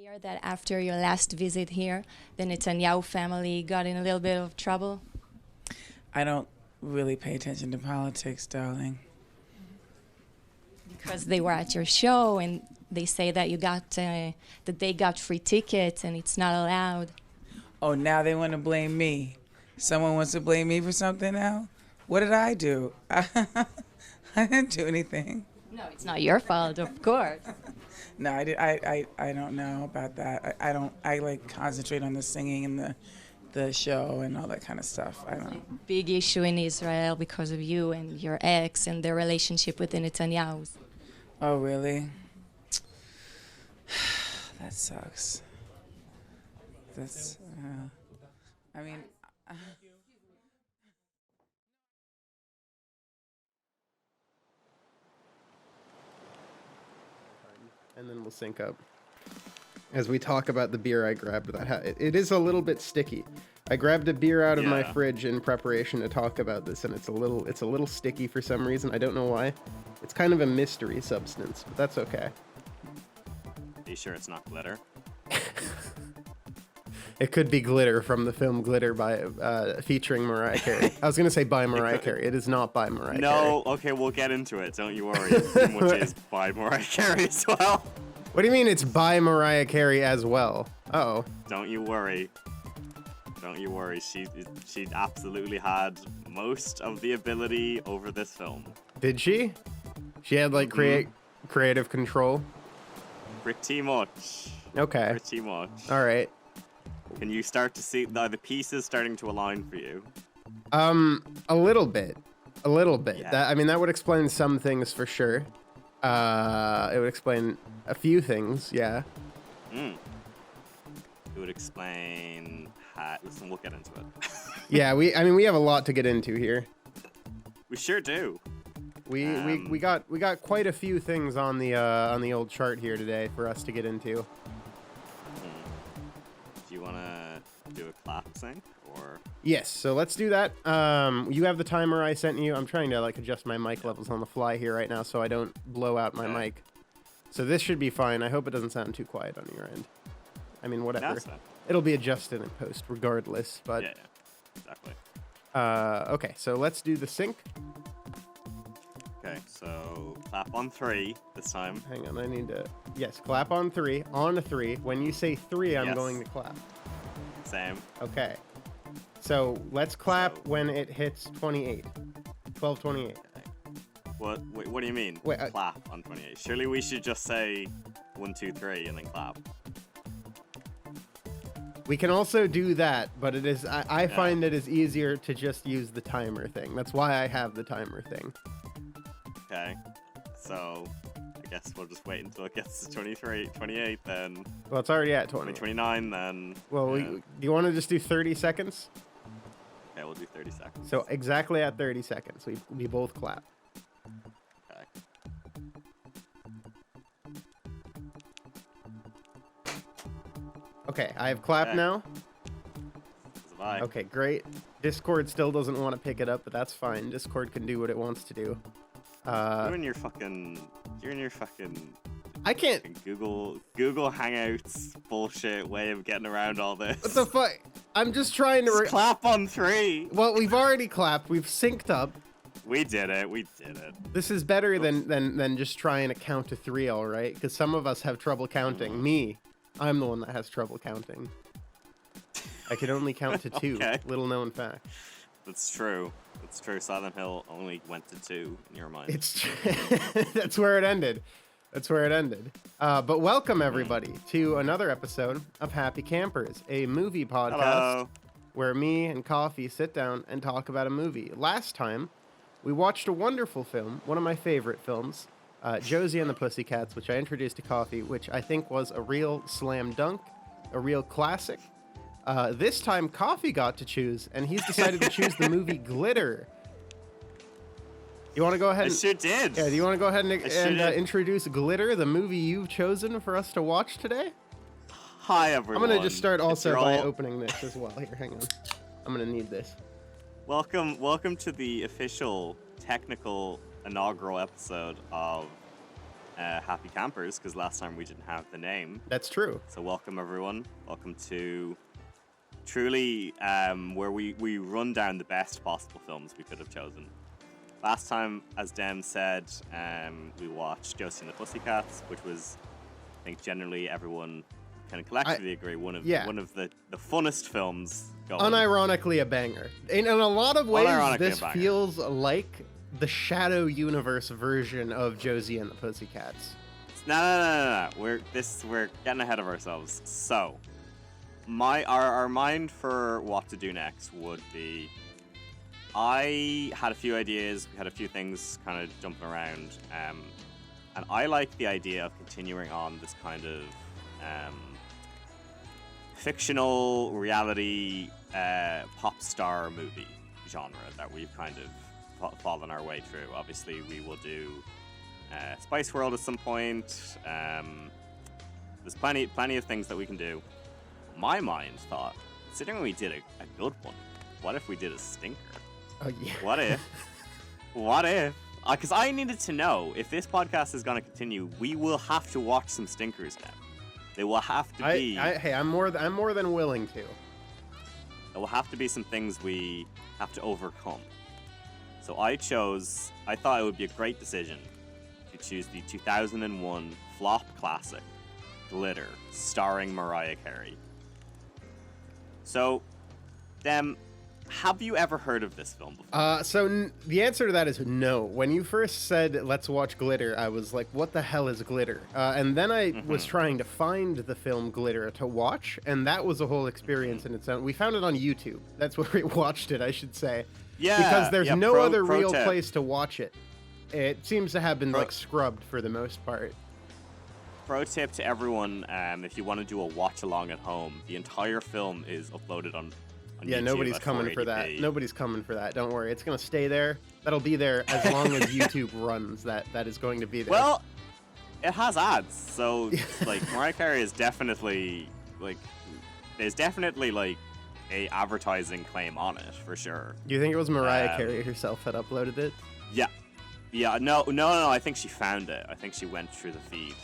hear that after your last visit here, the Netanyahu family got in a little bit of trouble? I don't really pay attention to politics, darling. Because they were at your show and they say that that they got free tickets and it's not allowed. Oh, now they want to blame me. Someone wants to blame me for something now? What did I do? I didn't do anything. No, it's not your fault, of course. No, I don't know about that. I like concentrate on the singing and the show and all that kind of stuff. I don't. Big issue in Israel because of you and your ex and their relationship with the Netanyahus. Oh, really? That sucks. That's, I mean... And then we'll sync up. As we talk about the beer I grabbed, it is a little bit sticky. I grabbed a beer out of my fridge in preparation to talk about this, and it's a little sticky for some reason. I don't know why. It's kind of a mystery substance, but that's okay. Are you sure it's not glitter? It could be glitter from the film Glitter by featuring Mariah Carey. I was gonna say by Mariah Carey. It is not by Mariah Carey. No, okay, we'll get into it. Don't you worry. Which is by Mariah Carey as well. What do you mean it's by Mariah Carey as well? Uh-oh. Don't you worry. Don't you worry. She absolutely had most of the ability over this film. Did she? She had like creative control. Pretty much. Okay. Pretty much. All right. Can you start to see the pieces starting to align for you? A little bit. Yeah. That would explain some things for sure. It would explain a few things, yeah. It would explain how... Listen, we'll get into it. Yeah, we have a lot to get into here. We sure do. We got quite a few things on the old chart here today for us to get into. Do you want to do a clap sync or? Yes, so let's do that. You have the timer I sent you. I'm trying to like adjust my mic levels on the fly here right now so I don't blow out my mic. So this should be fine. I hope it doesn't sound too quiet on your end. I mean, whatever. It'll be adjusted in post regardless, but... Yeah, exactly. Okay, so let's do the sync. Okay, so clap on 3 this time. Hang on, I need to... Yes, clap on 3. On 3. When you say 3, I'm going to clap. Same. Okay. So let's clap when it hits 28. 12:28. What do you mean? Wait, clap on 28. Surely we should just say 1, 2, 3 and then clap. We can also do that, but it is I find it is easier to just use the timer thing. That's why I have the timer thing. Okay. So I guess we'll just wait until it gets to 23, 28 then. Well, it's already at 20. 29 then. Well, do you want to just do 30 seconds? Okay, we'll do 30 seconds. So exactly at 30 seconds, we both clap. Okay. Okay, I have clapped now. Okay, great. Discord still doesn't want to pick it up, but that's fine. Discord can do what it wants to do. You're in your fucking I can't Google Hangouts bullshit way of getting around all this. What the fuck? I'm just trying to clap on 3. Well, we've already clapped. We've synced up. We did it. This is better than just trying to count to 3, all right? Because some of us have trouble counting. Me, I'm the one that has trouble counting. I can only count to 2. Okay. Little known fact. That's true. Silent Hill only went to 2 in your mind. It's that's where it ended. But welcome everybody to another episode of Happy Campers, a movie podcast where me and Coffee sit down and talk about a movie. Last time, we watched a wonderful film, one of my favorite films, Josie and the Pussycats, which I introduced to Coffee, which I think was a real slam dunk, a real classic. This time, Coffee got to choose, and he's decided to choose the movie Glitter. You want to go ahead? I sure did. Yeah. Do you want to go ahead and introduce Glitter, the movie you've chosen for us to watch today? Hi, everyone. I'm gonna just start also by opening this as well. Here, hang on. I'm gonna need this. Welcome to the official, technical, inaugural episode of Happy Campers, because last time we didn't have the name. That's true. So welcome, everyone. Welcome to truly where we run down the best possible films we could have chosen. Last time, as Dem said, we watched Josie and the Pussycats, which was, I think, generally everyone can collectively agree, one of the funnest films going. Unironically a banger. In a lot of ways, this a banger. feels like the Shadow Universe version of Josie and the Pussycats. No. We're getting ahead of ourselves. So, our mind for what to do next would be, I had a few ideas. We had a few things kind of jumping around, and I like the idea of continuing on this kind of fictional reality pop star movie genre that we've kind of fallen our way through. Obviously, we will do Spice World at some point. There's plenty of things that we can do. My mind thought, considering we did a good one, what if we did a stinker? Oh yeah. What if? Because I needed to know if this podcast is going to continue, we will have to watch some stinkers now. They will have to be. Hey, I'm more than willing to. There will have to be some things we have to overcome. So I thought it would be a great decision to choose the 2001 flop classic, Glitter, starring Mariah Carey. So, Dem, have you ever heard of this film before? The answer to that is no. When you first said, let's watch Glitter, I was like, what the hell is Glitter? And then I was trying to find the film Glitter to watch, and that was a whole experience in its own. We found it on YouTube. That's where we watched it, I should say. Yeah. Because there's no other real tip. place to watch it. It seems to have been, scrubbed for the most part. Pro tip to everyone, if you want to do a watch-along at home, the entire film is uploaded on Yeah, YouTube nobody's at coming 480p. for that. Nobody's coming for that. Don't worry. It's going to stay there. That'll be there as long as YouTube runs. That is going to be there. Well, it has ads. So, Mariah Carey is definitely, there's definitely, a advertising claim on it, for sure. Do you think it was Mariah Carey herself that uploaded it? Yeah. Yeah, no, I think she found it. I think she went through the feed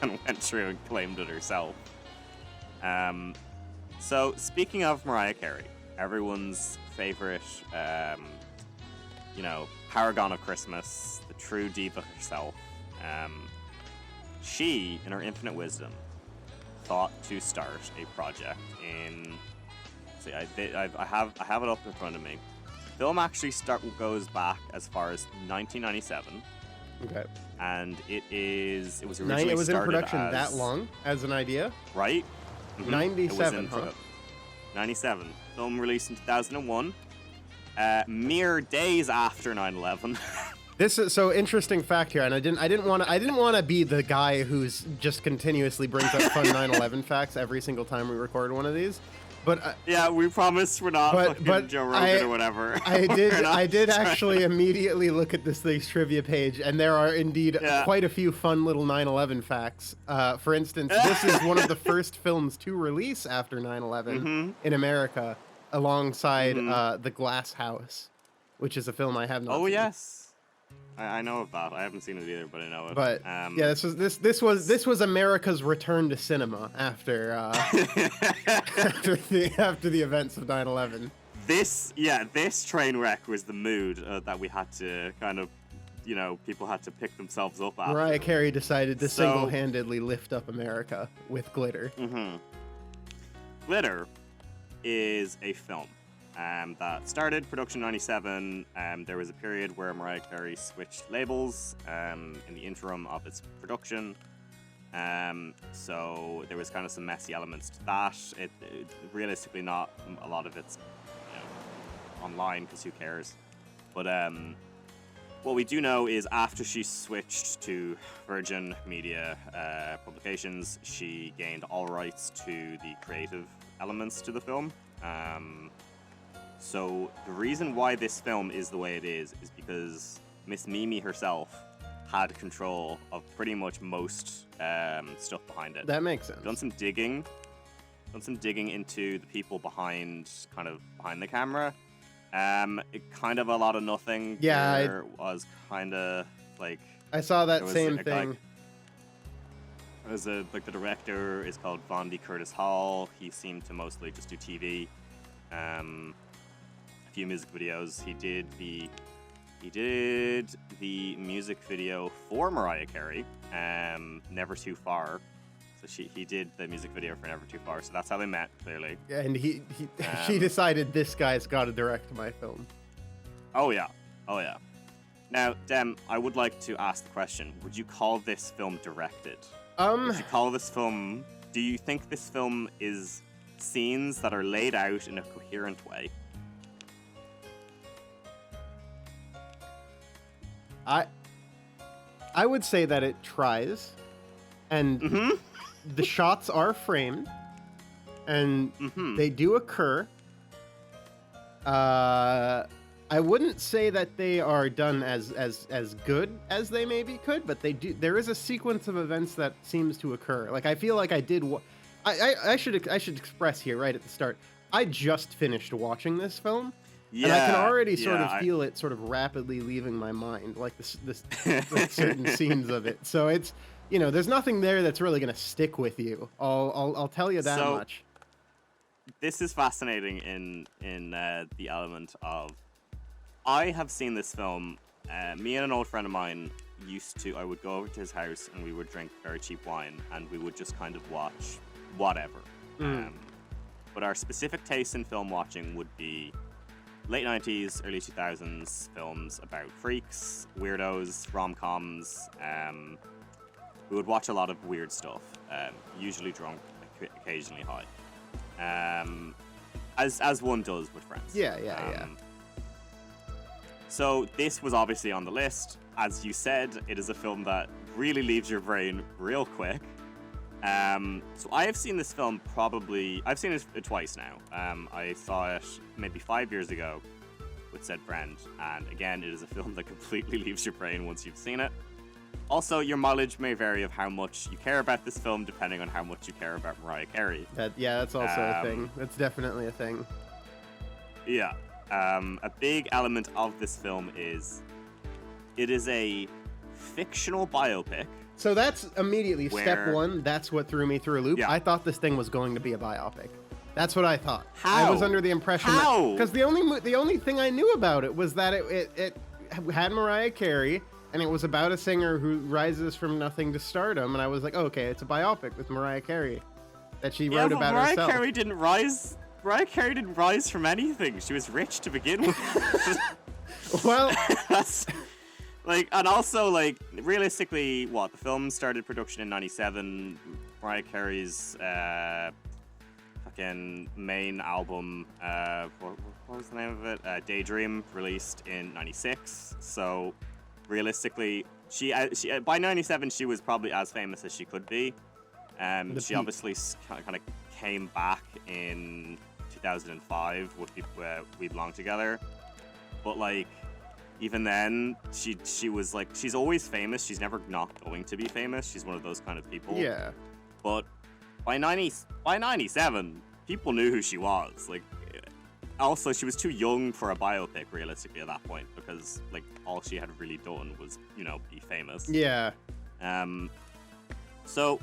and went through and claimed it herself. So, speaking of Mariah Carey, everyone's favorite, paragon of Christmas, the true diva herself, she, in her infinite wisdom, thought to start a project in. See, I have it up in front of me. The film actually goes back as far as 1997. Okay. And it was originally It was in started production as, that long as an idea? right? 97, huh? 97. Film released in 2001. Mere days after 9/11. This is so interesting fact here, and I didn't want to be the guy who's just continuously brings up fun 9/11 facts every single time we record one of these. But yeah, we promise we're not fucking Joe Rogan or whatever. I did actually immediately look at this thing's trivia page, and there are indeed quite a few fun little 9/11 facts. For instance, this is one of the first films to release after 9/11 in America, alongside The Glass House, which is a film I have not seen. Oh yes. I know of that. I haven't seen it either, but I know it. But yeah, this was America's return to cinema after after the events of 9/11. This train wreck was the mood that we had to kind of, people had to pick themselves up after. Mariah Carey decided to single-handedly lift up America with Glitter. Glitter is a film that started production 97. There was a period where Mariah Carey switched labels in the interim of its production. So there was kind of some messy elements to that. It realistically, not a lot of it's online, because who cares? But what we do know is after she switched to Virgin Media Publications, she gained all rights to the creative elements to the film. So the reason why this film is the way it is because Miss Mimi herself had control of pretty much most stuff behind it. That makes sense. Done some digging into the people behind the camera. It kind of a lot of nothing. Yeah, There was kind of I saw that was same a thing. guy- It was the director is called Vondi Curtis Hall. He seemed to mostly just do TV, a few music videos. He did the music video for Mariah Carey, Never Too Far. So he did the music video for Never Too Far. So that's how they met, clearly. And she decided this guy's got to direct my film. Oh yeah. Now, Dem, I would like to ask the question: would you call this film directed? Would you call this film? Do you think this film is scenes that are laid out in a coherent way? I would say that it tries, and the shots are framed, and they do occur. I wouldn't say that they are done as good as they maybe could, but they do. There is a sequence of events that seems to occur. Like I feel like I did. I should express here right at the start. I just finished watching this film. Yeah, and I can already sort of I- feel it sort of rapidly leaving my mind, like like certain scenes of it. So it's, there's nothing there that's really going to stick with you. I'll tell you that much. This is fascinating in the element of, I have seen this film. Me and an old friend of mine I would go over to his house and we would drink very cheap wine and we would just kind of watch whatever. But our specific taste in film watching would be late 90s, early 2000s films about freaks, weirdos, rom-coms. We would watch a lot of weird stuff, usually drunk, occasionally high. As one does with friends. Yeah. So this was obviously on the list. As you said, it is a film that really leaves your brain real quick. So I have seen this film I've seen it twice now. I saw it maybe 5 years ago with said friend, and again, it is a film that completely leaves your brain once you've seen it. Also, your mileage may vary of how much you care about this film, depending on how much you care about Mariah Carey. That's also a thing. That's definitely a thing. Yeah. A big element of this film is it is a fictional biopic. So that's immediately step Where- one. That's what threw me through a loop. Yeah. I thought this thing was going to be a biopic. That's what I thought. How? I was under the impression How? because the only thing I knew about it was that it had Mariah Carey, and it was about a singer who rises from nothing to stardom. And I was like, oh, okay, it's a biopic with Mariah Carey that she wrote about Mariah herself. Carey didn't rise from anything. She was rich to begin with. Well, That's and also realistically, the film started production in '97. Mariah Carey's fucking main album, what was the name of it? Daydream, released in '96. So realistically, she by '97 she was probably as famous as she could be. She peak. obviously kind of came back in 2005 with We Belong Together, but even then she was she's always famous. She's never not going to be famous. She's one of those kind of people. yeah. But by 97, people knew who she was. Also, she was too young for a biopic, realistically, at that point, because all she had really done was be famous. Yeah. So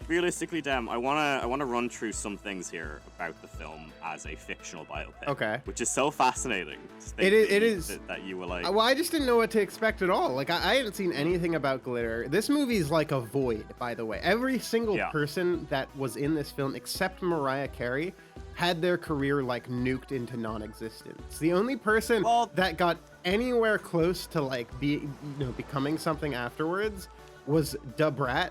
realistically, Dem, I wanna run through some things here about the film as a fictional biopic. Okay. Which is so fascinating. to think It is. that you were like. Well, I just didn't know what to expect at all. I hadn't seen anything about glitter. This movie's like a void, by the way. Every single person that was in this film, except Mariah Carey, had their career nuked into non-existence. The only person that got anywhere close to becoming something afterwards was Debrat,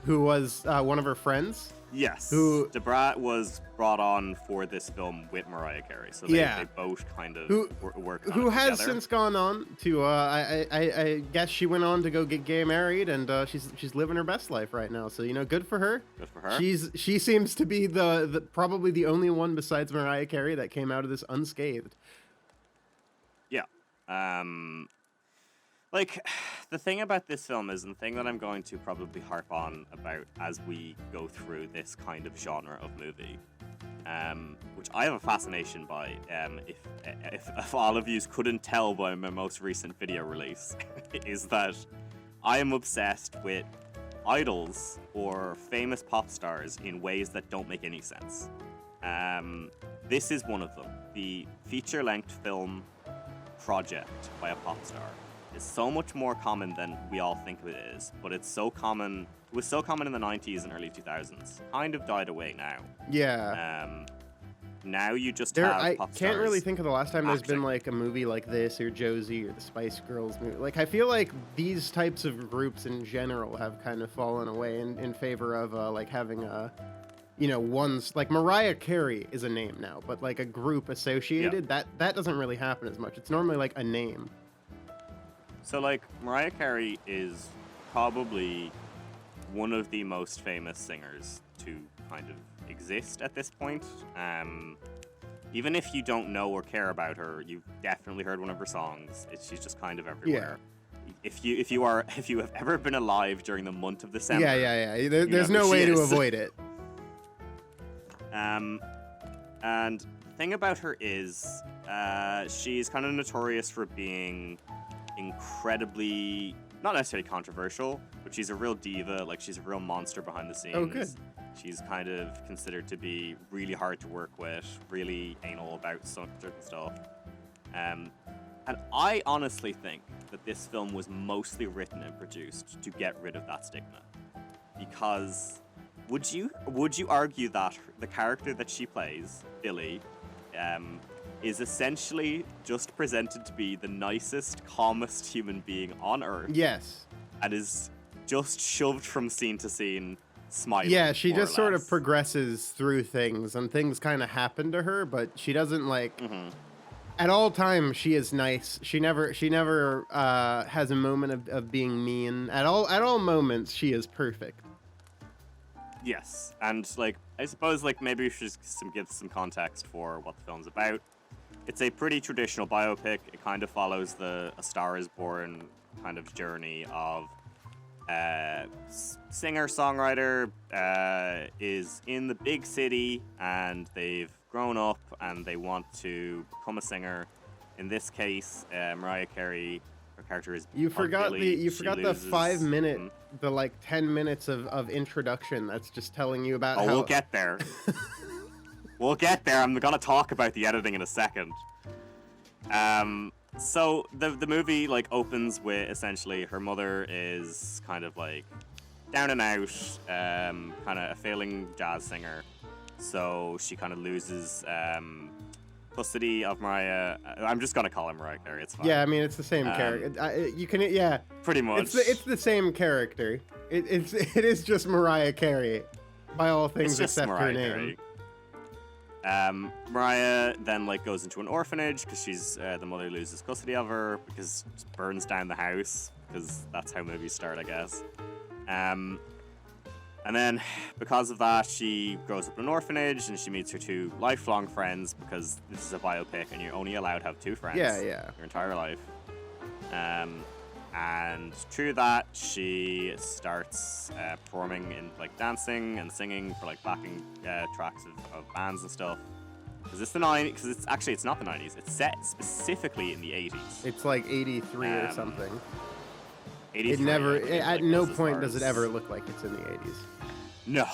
who was one of her friends. Yes. Who Debrat was brought on for this film with Mariah Carey, so they both kind of worked on who it has together. since gone on to I guess she went on to go get gay married, and she's living her best life right now. So good for her. Good for her. She seems to be the probably the only one besides Mariah Carey that came out of this unscathed. Yeah. The thing about this film is, and the thing that I'm going to probably harp on about as we go through this kind of genre of movie, which I have a fascination by, if all of you couldn't tell by my most recent video release, is that I am obsessed with idols or famous pop stars in ways that don't make any sense. This is one of them. The feature-length film project by a pop star is so much more common than we all think it is, but it's so common. It was so common in the 90s and early 2000s. Kind of died away now. Yeah. Now you just have I pop stars. can't really think of the last time there's been acting. like a movie like this or Josie or the Spice Girls movie. Like I feel like these types of groups in general have kind of fallen away in favor of like having a, you know, one's like Mariah Carey is a name now, but like a group associated, that doesn't really happen as much. It's normally like a name. So like Mariah Carey is probably one of the most famous singers to kind of exist at this point. Even if you don't know or care about her, you've definitely heard one of her songs. She's just kind of everywhere. If you have ever been alive during the month of December, There's no way to avoid it. And the thing about her is, she's kind of notorious for being incredibly, not necessarily controversial, but she's a real diva. Like, she's a real monster behind the scenes. Oh, good. She's kind of considered to be really hard to work with, really anal about certain stuff. And I honestly think that this film was mostly written and produced to get rid of that stigma. Because would you argue that the character that she plays, Billy, is essentially just presented to be the nicest, calmest human being on Earth? Yes. And is just shoved from scene to scene, smiling. Yeah, she more or just sort of less. progresses through things, and things kind of happen to her, but she doesn't like. Mm-hmm. At all times, she is nice. She never has a moment of being mean. At all moments, she is perfect. Yes, and like I suppose like maybe we should give some context for what the film's about. It's a pretty traditional biopic. It kind of follows A Star Is Born kind of journey of singer-songwriter is in the big city and they've grown up and they want to become a singer. In this case, Mariah Carey, her character is You forgot Billy. the She 5 minute, Mhm. the like 10 minutes of introduction that's just telling you about how. We'll get there. We'll get there. I'm gonna talk about the editing in a second. So the movie like opens with essentially her mother is kind of like down and out, kind of a failing jazz singer. So she kind of loses custody of Mariah. I'm just gonna call her Mariah Carey. It's fine. Yeah, I mean it's the same character. You can Pretty much. It's the same character. It is just Mariah Carey, by all things It's just except Mariah her name. Carey. Mariah then like goes into an orphanage because she's the mother loses custody of her because she burns down the house because that's how movies start, I guess. And then because of that, she grows up in an orphanage and she meets her two lifelong friends because this is a biopic and you're only allowed to have two friends. Yeah. Your entire life. And through that, she starts performing in like dancing and singing for like backing tracks of bands and stuff. Because it's the 90s. Because it's not the 90s. It's set specifically in the 80s. It's like 83 or something. 83. It never. I think At it no goes as point far does it as- ever look like it's in the 80s. No,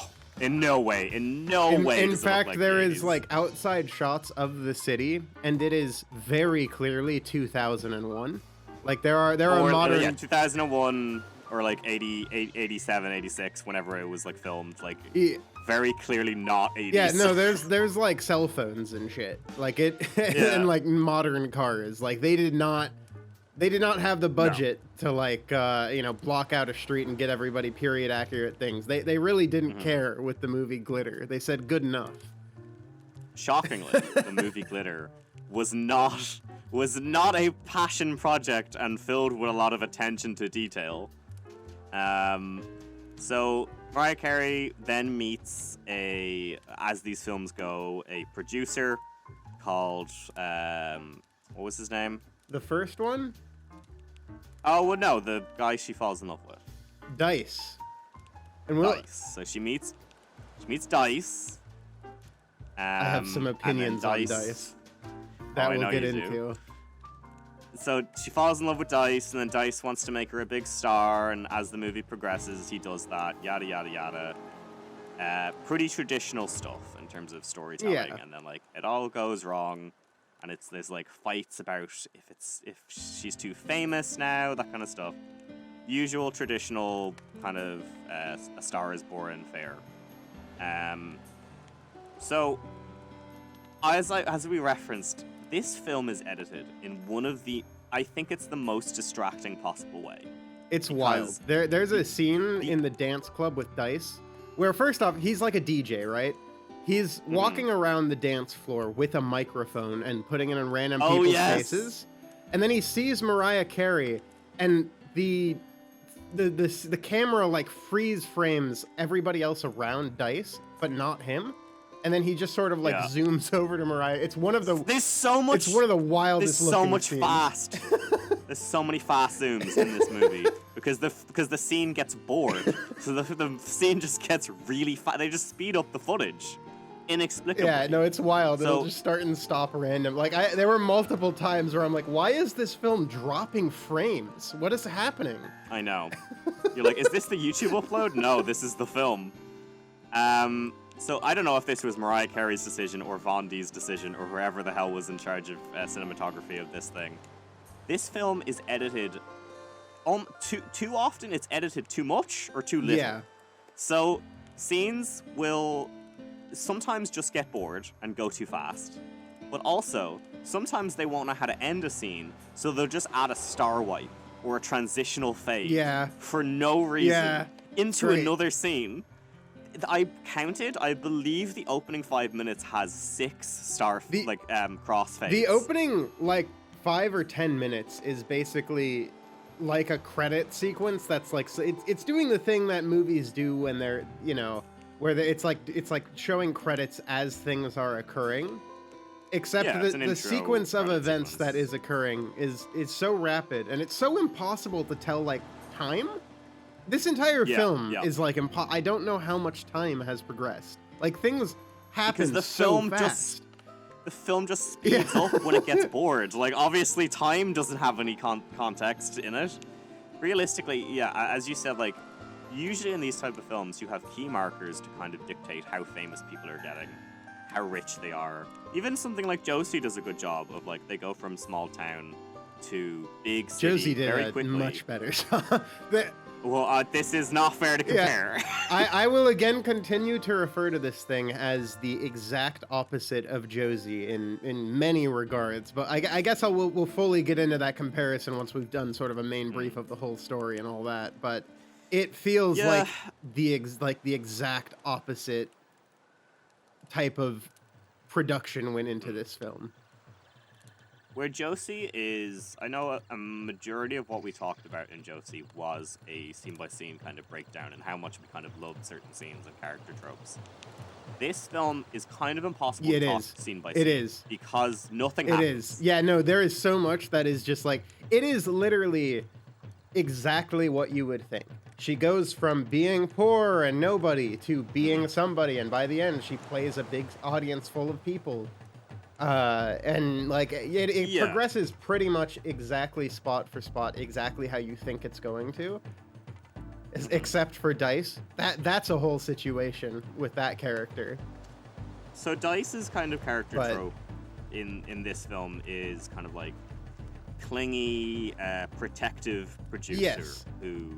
in no way. In no way. In does it look fact, like there the is 80s. like outside shots of the city, and it is very clearly 2001. Like there are modern. Yeah, 2001 or like 87, 86, whenever it was like filmed, like Yeah. very clearly not 80s. Yeah, no, there's like cell phones and shit. Like it Yeah. and like modern cars. Like they did not have the budget to like block out a street and get everybody period accurate things. They really didn't care with the movie Glitter. They said good enough. Shockingly, the movie Glitter was not a passion project and filled with a lot of attention to detail. So Mariah Carey then meets as these films go, a producer called what was his name? The first one, Oh well, no, the guy she falls in love with. Dice. And we'll, Dice. So she meets Dice. I have some and then opinions on Dice that I we'll know get you do. into. so she falls in love with Dice, and then Dice wants to make her a big star, and as the movie progresses, he does that, yada, yada, yada. Pretty traditional stuff in terms of storytelling, and then, like, it all goes wrong, and there's, like, fights about if she's too famous now, that kind of stuff. Usual traditional kind of A Star is Born fare. So, as we referenced, this film is edited in one of the, I think it's the most distracting possible way. It's wild. There's a scene in the dance club with Dice where, first off, he's like a DJ, right? He's walking around the dance floor with a microphone and putting it in random people's faces. And then he sees Mariah Carey, and the camera, like, freeze frames everybody else around Dice, but not him. And then he just sort of, like, zooms over to Mariah. It's one of the... There's so much... It's one of the wildest looking There's so much scenes. fast. There's so many fast zooms in this movie. Because the scene gets bored. So the scene just gets really fast. They just speed up the footage. Inexplicably. Yeah, no, it's wild. It'll just start and stop random. Like, there were multiple times where I'm like, why is this film dropping frames? What is happening? I know. You're like, is this the YouTube upload? No, this is the film. So I don't know if this was Mariah Carey's decision or Von D's decision or whoever the hell was in charge of cinematography of this thing. This film is edited too often. It's edited too much or too little. Yeah. So scenes will sometimes just get bored and go too fast. But also, sometimes they won't know how to end a scene, so they'll just add a star wipe or a transitional fade for no reason into another scene. I counted. I believe the opening 5 minutes has 6 crossfades. The opening, like, 5 or 10 minutes is basically like a credit sequence. That's like, so it's doing the thing that movies do when they're, you know, where it's like showing credits as things are occurring. Except the sequence of events that is occurring is so rapid, and it's so impossible to tell, like, time. This entire film is like I don't know how much time has progressed. Like, things happen so fast. The film just speeds up when it gets bored. Like, obviously, time doesn't have any context in it. Realistically, as you said, like, usually in these type of films, you have key markers to kind of dictate how famous people are getting, how rich they are. Even something like Josie does a good job of, like, they go from small town to big city Josie did very a quickly. much better job. Well, this is not fair to compare. I will again continue to refer to this thing as the exact opposite of Josie in many regards, but I guess we'll fully get into that comparison once we've done sort of a main brief of the whole story and all that. But it feels like the exact opposite type of production went into this film. Where Josie is, I know a majority of what we talked about in Josie was a scene-by-scene kind of breakdown and how much we kind of loved certain scenes and character tropes. This film is kind of impossible to talk scene-by-scene. It is. Because nothing happens. It is. Yeah, no, there is so much that is just like, it is literally exactly what you would think. She goes from being poor and nobody to being somebody, and by the end, she plays a big audience full of people. And like it progresses pretty much exactly spot for spot, exactly how you think it's going to, except for Dice. That's a whole situation with that character. So Dice's kind of character trope in this film is kind of like clingy, protective producer who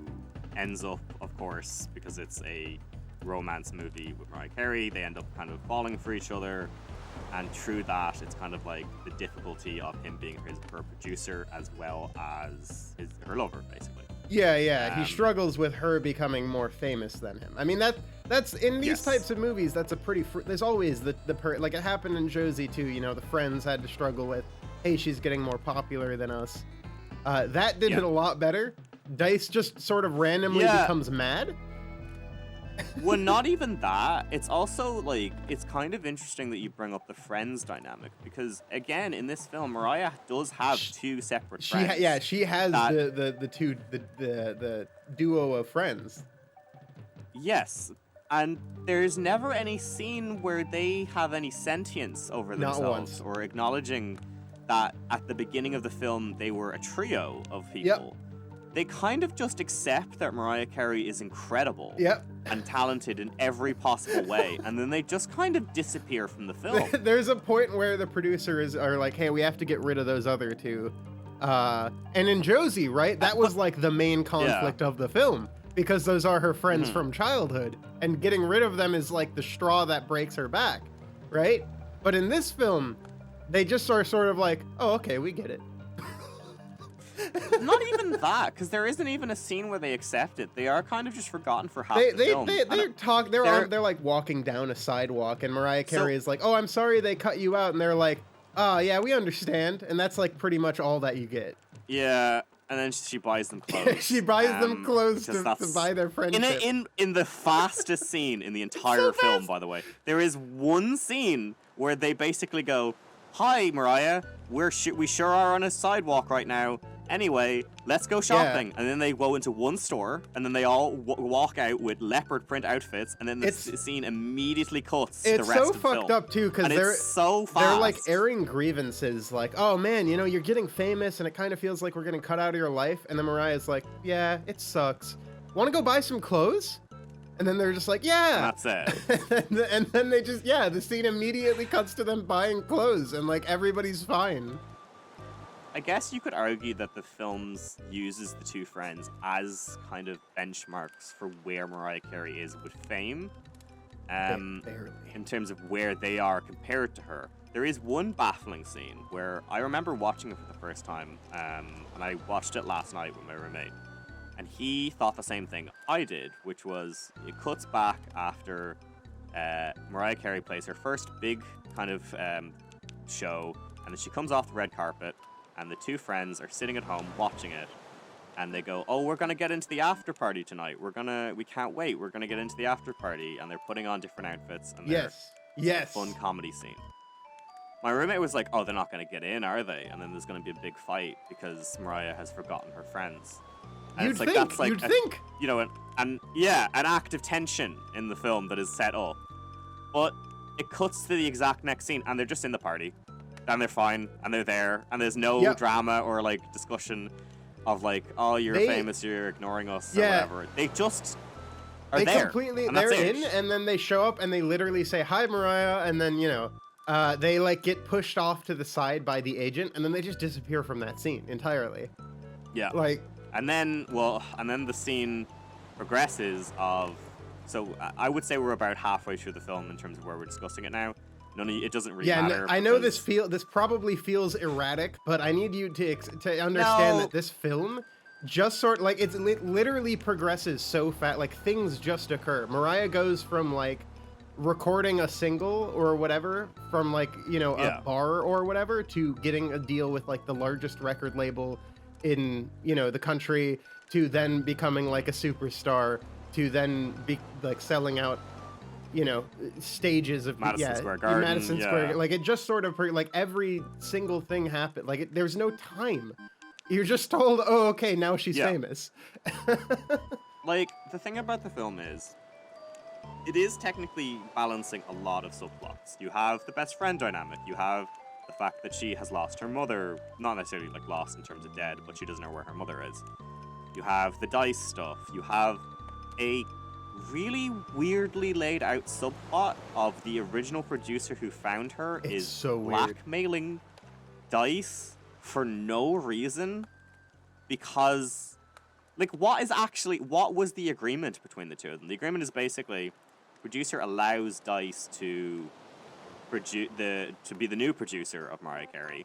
ends up, of course, because it's a romance movie with Mariah Carey, they end up kind of falling for each other. And through that, it's kind of like the difficulty of him being her producer as well as her lover, basically. Yeah. He struggles with her becoming more famous than him. I mean, that's in these types of movies. That's a pretty. There's always like it happened in Josie too. You know, the friends had to struggle with, hey, she's getting more popular than us. That did it a lot better. Dice just sort of randomly becomes mad. Well, not even that. It's also, like, it's kind of interesting that you bring up the friends dynamic, because, again, in this film, Mariah does have two separate friends. She has the duo of friends. Yes, and there's never any scene where they have any sentience over themselves or acknowledging that at the beginning of the film they were a trio of people, they kind of just accept that Mariah Carey is incredible and talented in every possible way, and then they just kind of disappear from the film. There's a point where the producers are like, hey, we have to get rid of those other two. And in Josie, right, that was like the main conflict of the film, because those are her friends from childhood, and getting rid of them is like the straw that breaks her back, right? But in this film, they just are sort of like, oh, okay, we get it. Not even that, because there isn't even a scene where they accept it. They are kind of just forgotten for half the film. They're like walking down a sidewalk, and Mariah Carey is like, "Oh, I'm sorry they cut you out," and they're like, "Oh, yeah, we understand," and that's like pretty much all that you get. Yeah, and then she buys them clothes. She buys them clothes to buy their friendship. In the fastest scene in the entire film, by the way, there is one scene where they basically go, "Hi, Mariah, we sure are on a sidewalk right now. Anyway, let's go shopping." And then they go into one store, and then they all walk out with leopard print outfits, and then the scene immediately cuts to the rest of the film. It's so fucked up, too, because they're like airing grievances, like, oh man, you know, you're getting famous, and it kind of feels like we're getting cut out of your life. And then Mariah's like, yeah, it sucks. Want to go buy some clothes? And then they're just like, yeah. And that's it. And then they just, the scene immediately cuts to them buying clothes, and like everybody's fine. I guess you could argue that the film uses the two friends as kind of benchmarks for where Mariah Carey is with fame, in terms of where they are compared to her. There is one baffling scene where I remember watching it for the first time, and I watched it last night with my roommate, and he thought the same thing I did, which was it cuts back after Mariah Carey plays her first big kind of show, and then she comes off the red carpet, and the two friends are sitting at home watching it, and they go, "Oh, we're gonna get into the after party tonight. We can't wait. We're gonna get into the after party," and they're putting on different outfits, and yes, a fun comedy scene. My roommate was like, "Oh, they're not gonna get in, are they?" And then there's gonna be a big fight because Mariah has forgotten her friends. And You'd think. You know, an act of tension in the film that is set up, but it cuts to the exact next scene, and they're just in the party. And they're fine, and they're there, and there's no drama or like discussion of like, oh, you're famous, you're ignoring us, or whatever. They just are there. They're in, and then they show up, and they literally say, "Hi, Mariah," and then they like get pushed off to the side by the agent, and then they just disappear from that scene entirely. Yeah. And then the scene progresses of. So I would say we're about halfway through the film in terms of where we're discussing it now. It doesn't really matter. I know this probably feels erratic, but I need you to understand that this film just it literally progresses so fast. Like things just occur. Mariah goes from like recording a single or whatever from like a bar or whatever to getting a deal with like the largest record label in the country, to then becoming like a superstar, to then be like selling out stages of Madison Square Garden. Madison Square. Like it just sort of like every single thing happened. Like there's no time. You're just told, oh, okay, now she's famous. Like the thing about the film is, it is technically balancing a lot of subplots. You have the best friend dynamic. You have the fact that she has lost her mother, not necessarily like lost in terms of dead, but she doesn't know where her mother is. You have the dice stuff. You have a really weirdly laid out subplot of the original producer who found her is so blackmailing Dice for no reason, because like what was the agreement between the two of them? The agreement is basically producer allows Dice to be the new producer of Mariah Carey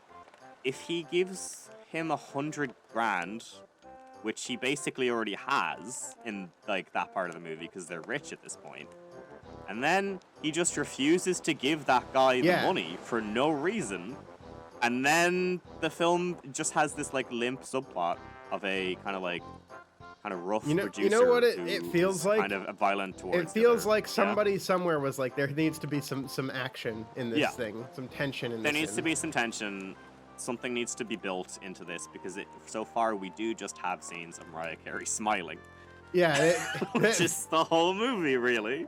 if he gives him $100,000, which he basically already has in like that part of the movie because they're rich at this point. And then he just refuses to give that guy the money for no reason. And then the film just has this like limp subplot of a kind of rough producer. You know what it feels like? Kind of violent towards. It feels like somebody somewhere was like, there needs to be some action in this thing, some tension in this. There needs to be some tension. Something needs to be built into this because so far we do just have scenes of Mariah Carey smiling. Yeah, which is the whole movie, really.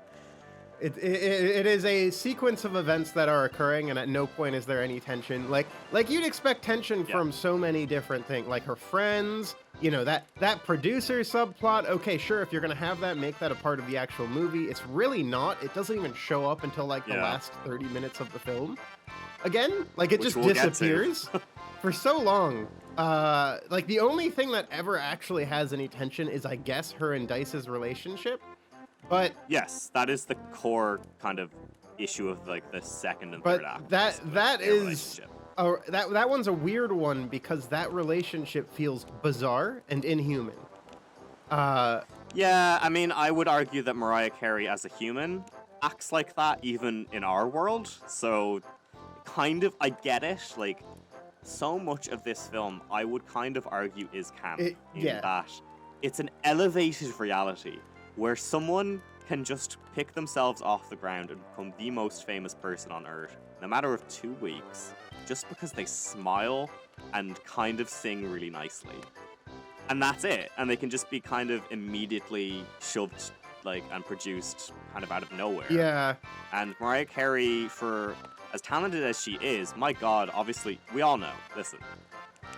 It is a sequence of events that are occurring, and at no point is there any tension. Like you'd expect tension from so many different things, like her friends, that producer subplot. Okay, sure, if you're gonna have that, make that a part of the actual movie. It's really not. It doesn't even show up until like the last 30 minutes of the film. Again, like it just disappears for so long. Like the only thing that ever actually has any tension is, I guess, her and Dice's relationship. But yes, that is the core kind of issue of like the second and third act. That one's a weird one because that relationship feels bizarre and inhuman. Yeah, I mean, I would argue that Mariah Carey as a human acts like that even in our world. So kind of, I get it. Like, so much of this film, I would kind of argue is camp that it's an elevated reality where someone can just pick themselves off the ground and become the most famous person on earth in a matter of 2 weeks just because they smile and kind of sing really nicely. And that's it. And they can just be kind of immediately shoved and produced kind of out of nowhere. Yeah. And Mariah Carey, for as talented as she is, my God, obviously, we all know, listen,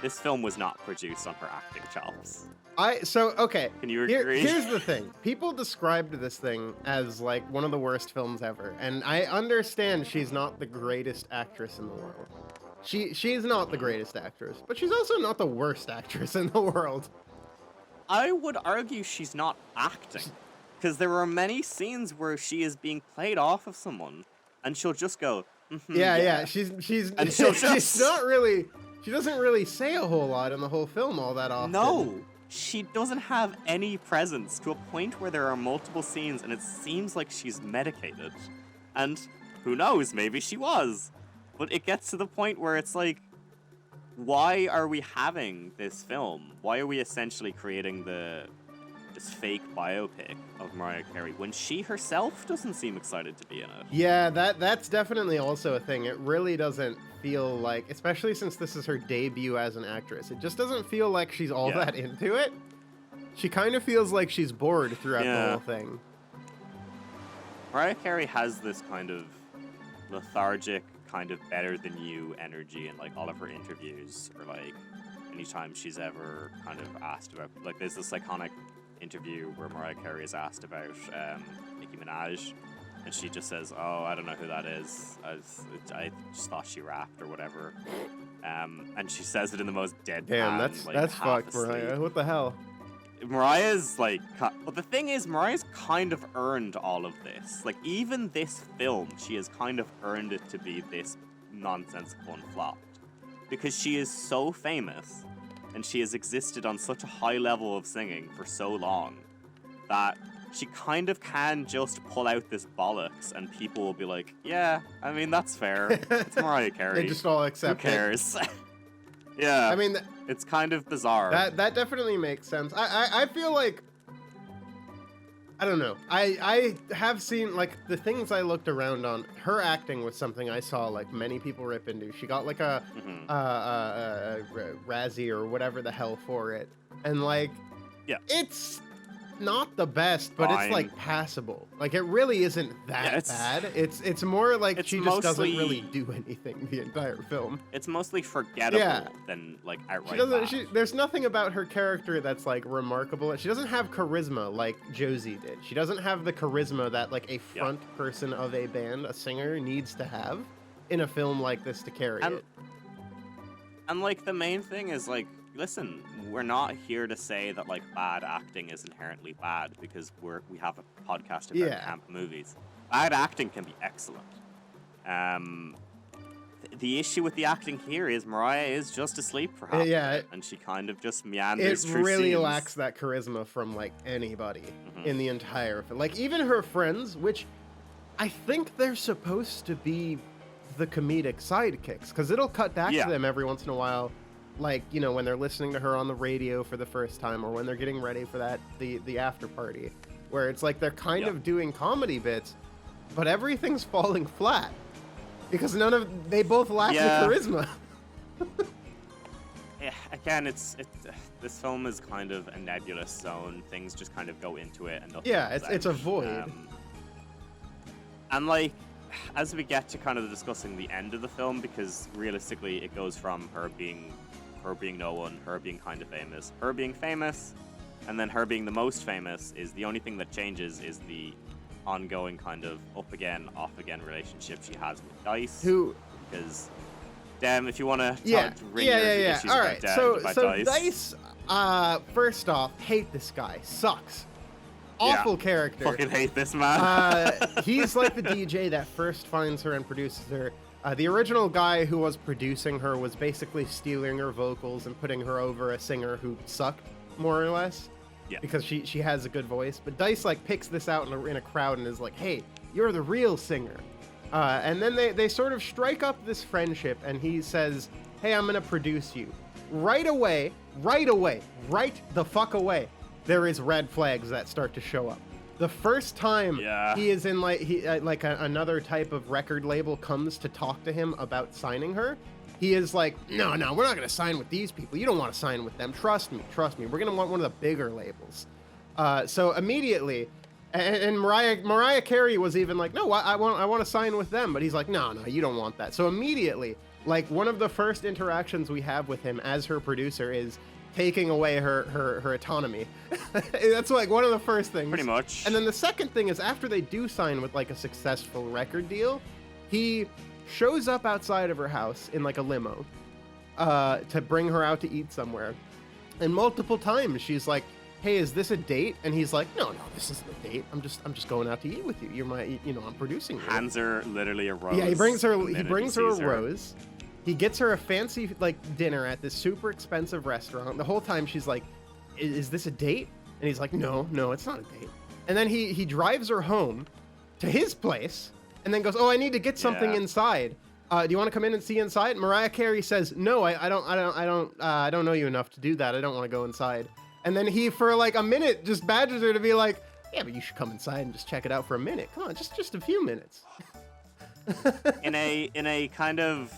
this film was not produced on her acting chops. Okay. Can you agree? Here's the thing. People described this thing as like one of the worst films ever, and I understand she's not the greatest actress in the world. She's not the greatest actress, but she's also not the worst actress in the world. I would argue she's not acting, because there are many scenes where she is being played off of someone, and she'll just go, yeah. She's and she's not really. She doesn't really say a whole lot in the whole film all that often. No. She doesn't have any presence to a point where there are multiple scenes and it seems like she's medicated. And who knows, maybe she was. But it gets to the point where it's like, why are we having this film? Why are we essentially creating this fake biopic of Mariah Carey when she herself doesn't seem excited to be in it? Yeah, that's definitely also a thing. It really doesn't feel like, especially since this is her debut as an actress, it just doesn't feel like she's all that into it. She kind of feels like she's bored throughout the whole thing. Mariah Carey has this kind of lethargic, kind of better than you energy in like all of her interviews, or like anytime she's ever kind of asked about, like there's this iconic interview where Mariah Carey is asked about Nicki Minaj, and she just says, "Oh, I don't know who that is. I just thought she rapped or whatever." And she says it in the most deadpan. Damn, that's fucked, Mariah. What the hell? Mariah's like, but the thing is, Mariah's kind of earned all of this. Like, even this film, she has kind of earned it to be this nonsensical and flopped, because she is so famous and she has existed on such a high level of singing for so long that she kind of can just pull out this bollocks and people will be like, yeah, I mean, that's fair. It's Mariah Carey. They just all accept Who cares? Yeah. I mean, it's kind of bizarre. That definitely makes sense. I feel like, I don't know. I have seen, like, the things I looked around on, her acting was something I saw, like, many people rip into. She got, like, a Razzie or whatever the hell for it. And, like, it's not the best, but it's, like, passable. Like, it really isn't that bad. It's more like she just doesn't really do anything the entire film. It's mostly forgettable than, like, outright bad. There's nothing about her character that's, like, remarkable. She doesn't have charisma like Josie did. She doesn't have the charisma that, like, a front person of a band, a singer, needs to have in a film like this to carry it. And, like, the main thing is, like, listen, we're not here to say that, like, bad acting is inherently bad, because we have a podcast about camp movies. Bad acting can be excellent. The issue with the acting here is Mariah is just asleep for half of it, and she kind of just meanders through It really scenes. lacks that charisma from, like, anybody in the entire film. Like, even her friends, which I think they're supposed to be the comedic sidekicks, because it'll cut back to them every once in a while. Like, you know, when they're listening to her on the radio for the first time, or when they're getting ready for the after party, where it's like they're kind of doing comedy bits, but everything's falling flat because they both lack the charisma. Again, this film is kind of a nebulous zone. Things just kind of go into it, and it's a void. And like, as we get to kind of discussing the end of the film, because realistically it goes from her being no one, her being kind of famous, her being famous, and then her being the most famous, is the only thing that changes is the ongoing kind of up again, off again relationship she has with Dice. Who? Because Dem, if you want to Yeah. All right. Dice. So Dice, first off, hate this guy. Sucks. Awful character. Fucking hate this man. He's like the DJ that first finds her and produces her. The original guy who was producing her was basically stealing her vocals and putting her over a singer who sucked, more or less. Yeah. Because she has a good voice. But Dice like picks this out in a crowd and is like, hey, you're the real singer. And then they sort of strike up this friendship, and he says, hey, I'm going to produce you. Right away, right the fuck away, there is red flags that start to show up. The first time he is in another type of record label comes to talk to him about signing her, he is like, no, we're not going to sign with these people. You don't want to sign with them. Trust me. We're going to want one of the bigger labels. So immediately, and Mariah Carey was even like, no, I want to sign with them. But he's like, no, you don't want that. So immediately, like one of the first interactions we have with him as her producer is taking away her autonomy. That's like one of the first things. Pretty much. And then the second thing is after they do sign with like a successful record deal, he shows up outside of her house in like a limo to bring her out to eat somewhere. And multiple times she's like, hey, is this a date? And he's like, no, this isn't a date. I'm just going out to eat with you. You're my, I'm producing you. Hands her literally a rose. Yeah, he brings her a rose. He gets her a fancy like dinner at this super expensive restaurant. The whole time she's like, is this a date? And he's like, no, it's not a date. And then he drives her home to his place and then goes, oh, I need to get something inside. Do you want to come in and see inside? Mariah Carey says, no, I don't know you enough to do that. I don't want to go inside. And then he, for like a minute, just badgers her to be like, yeah, but you should come inside and just check it out for a minute. Come on, just a few minutes. in a kind of.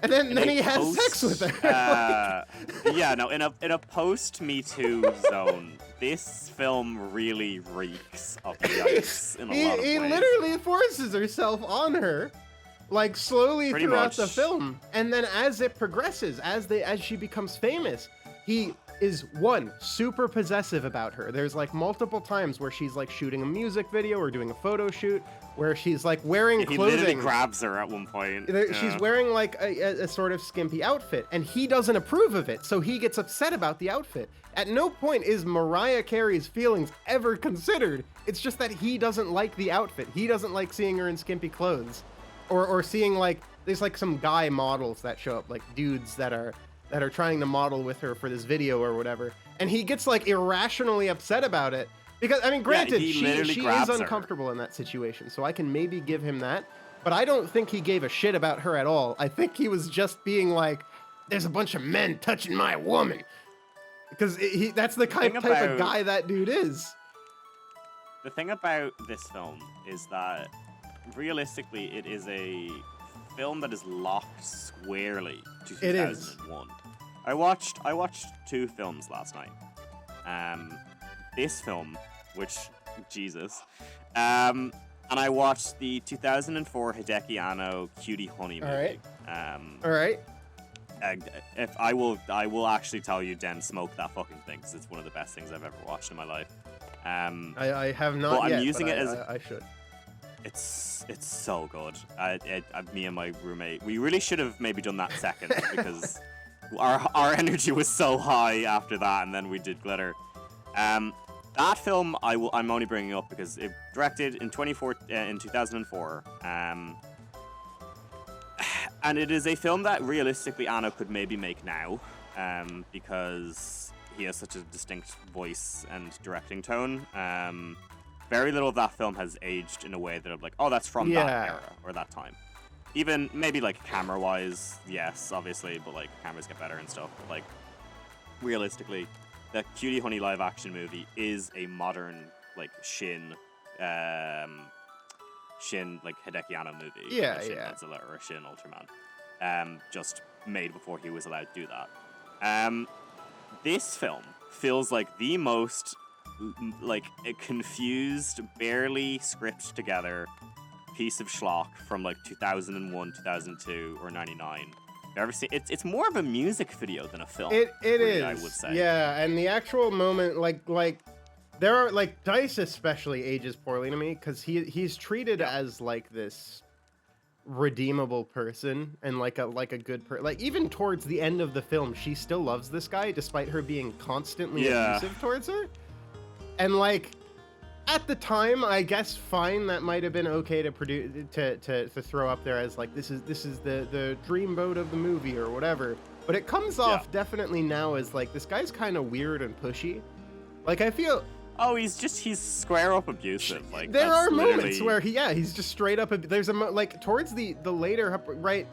And then he has sex with her. In a post Me Too zone, this film really reeks of the ice in a lot of ways. He literally forces herself on her, like slowly Pretty throughout much. the film. And then as it progresses, as she becomes famous, he is super possessive about her. There's like multiple times where she's like shooting a music video or doing a photo shoot where she's like wearing clothing. He literally grabs her at one point. She's wearing like a sort of skimpy outfit, and he doesn't approve of it, so he gets upset about the outfit. At no point is Mariah Carey's feelings ever considered. It's just that he doesn't like the outfit. He doesn't like seeing her in skimpy clothes, or seeing like there's like some guy models that show up, like dudes that are trying to model with her for this video or whatever, and he gets like irrationally upset about it. Because, I mean, granted, she is uncomfortable in that situation, so I can maybe give him that. But I don't think he gave a shit about her at all. I think he was just being like, there's a bunch of men touching my woman. Because that's the type of guy that dude is. The thing about this film is that, realistically, it is a film that is locked squarely to 2001. It is. I watched 2 films last night. This film, which, Jesus. And I watched the 2004 Hideki Anno Cutie Honey movie. All right. If I will actually tell you, Den, smoke that fucking thing, because it's one of the best things I've ever watched in my life. I have not yet, I'm using it as I should. It's so good. Me and my roommate, we really should have maybe done that second, because our energy was so high after that, and then we did Glitter. That film I'm only bringing up because it directed in 2004, and it is a film that realistically Anno could maybe make now, because he has such a distinct voice and directing tone. Very little of that film has aged in a way that I'm like, oh, that's from that era or that time. Even maybe like camera-wise, yes, obviously, but like cameras get better and stuff. But like realistically, the Cutie Honey live-action movie is a modern like Shin like Hideki Anno movie. Yeah, Shin Godzilla or a Shin Ultraman. Just made before he was allowed to do that. This film feels like the most like a confused, barely scripted together piece of schlock from like 2001, 2002, or 99. You ever see it's more of a music video than a film. It really, is. I would say. Yeah, and the actual moment, like there are like Dice especially ages poorly to me because he's treated as like this redeemable person and like a good person. Like even towards the end of the film, she still loves this guy despite her being constantly abusive towards her. And like at the time, I guess fine, that might have been okay to produce to throw up there as like this is the dreamboat of the movie or whatever. But it comes off definitely now as like this guy's kind of weird and pushy. Like I feel. Oh, he's square up abusive. Like there are moments where he's just straight up. There's like towards the later right.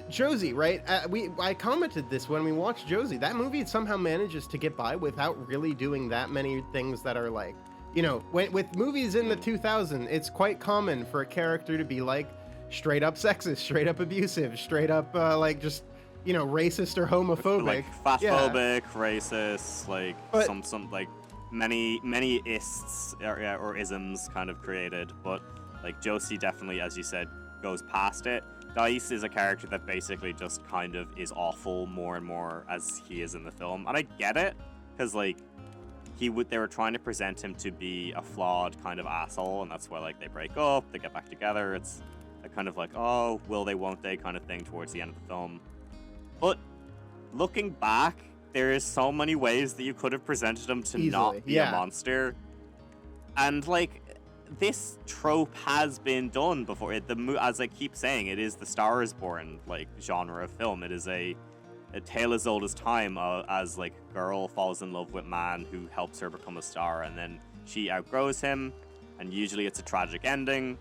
Josie, right? I commented this when we watched Josie. That movie somehow manages to get by without really doing that many things that are like. You know, with movies in the 2000s, it's quite common for a character to be like straight up sexist, straight up abusive, straight up like just, you know, racist or homophobic. Like fatphobic, racist, like some like many ists or isms kind of created. But like Josie definitely, as you said, goes past it. Dice is a character that basically just kind of is awful more and more as he is in the film. And I get it, because like they were trying to present him to be a flawed kind of asshole, and that's why like they break up, they get back together. It's a kind of like, oh, will they, won't they kind of thing towards the end of the film. But looking back, there is so many ways that you could have presented him to not be a monster. And like this trope has been done before. As I keep saying, it is the Star is Born like genre of film. It is a tale as old as time, as like girl falls in love with man who helps her become a star, and then she outgrows him, and usually it's a tragic ending.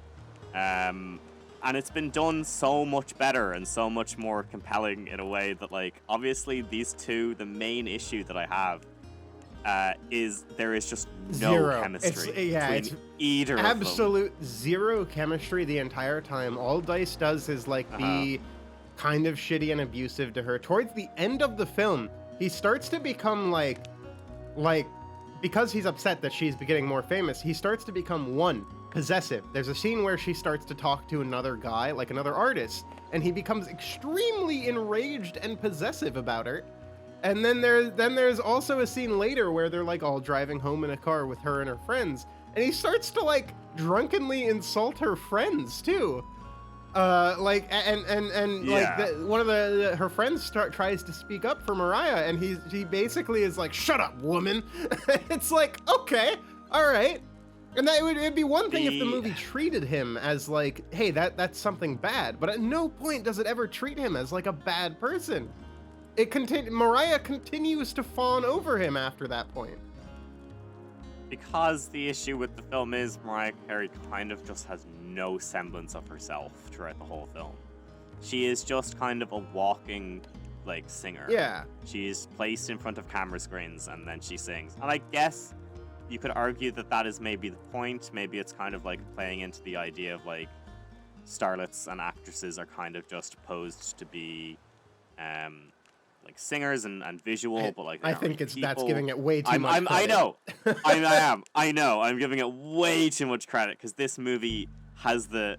And it's been done so much better and so much more compelling in a way that like obviously these two, the main issue that I have is there is just no chemistry between either absolute of them. Zero chemistry the entire time. All Dice does is like be kind of shitty and abusive to her. Towards the end of the film, he starts to become like because he's upset that she's getting more famous, he starts to become possessive. There's a scene where she starts to talk to another guy, like another artist, and he becomes extremely enraged and possessive about her. And then there's also a scene later where they're like all driving home in a car with her and her friends, and he starts to like drunkenly insult her friends too. One of her friends tries to speak up for Mariah, and he basically is like, "Shut up, woman." It's like, okay, all right. And it'd be one thing if the movie treated him as like, hey, that's something bad, but at no point does it ever treat him as like a bad person. Mariah continues to fawn over him after that point. Because the issue with the film is Mariah Carey kind of just has no semblance of herself throughout the whole film. She is just kind of a walking, like, singer. Yeah. She's placed in front of camera screens and then she sings. And I guess you could argue that is maybe the point. Maybe it's kind of like playing into the idea of like starlets and actresses are kind of just posed to be like singers and visual, but like I think that's giving it way too much credit. I know. I know. I'm giving it way too much credit because this movie has the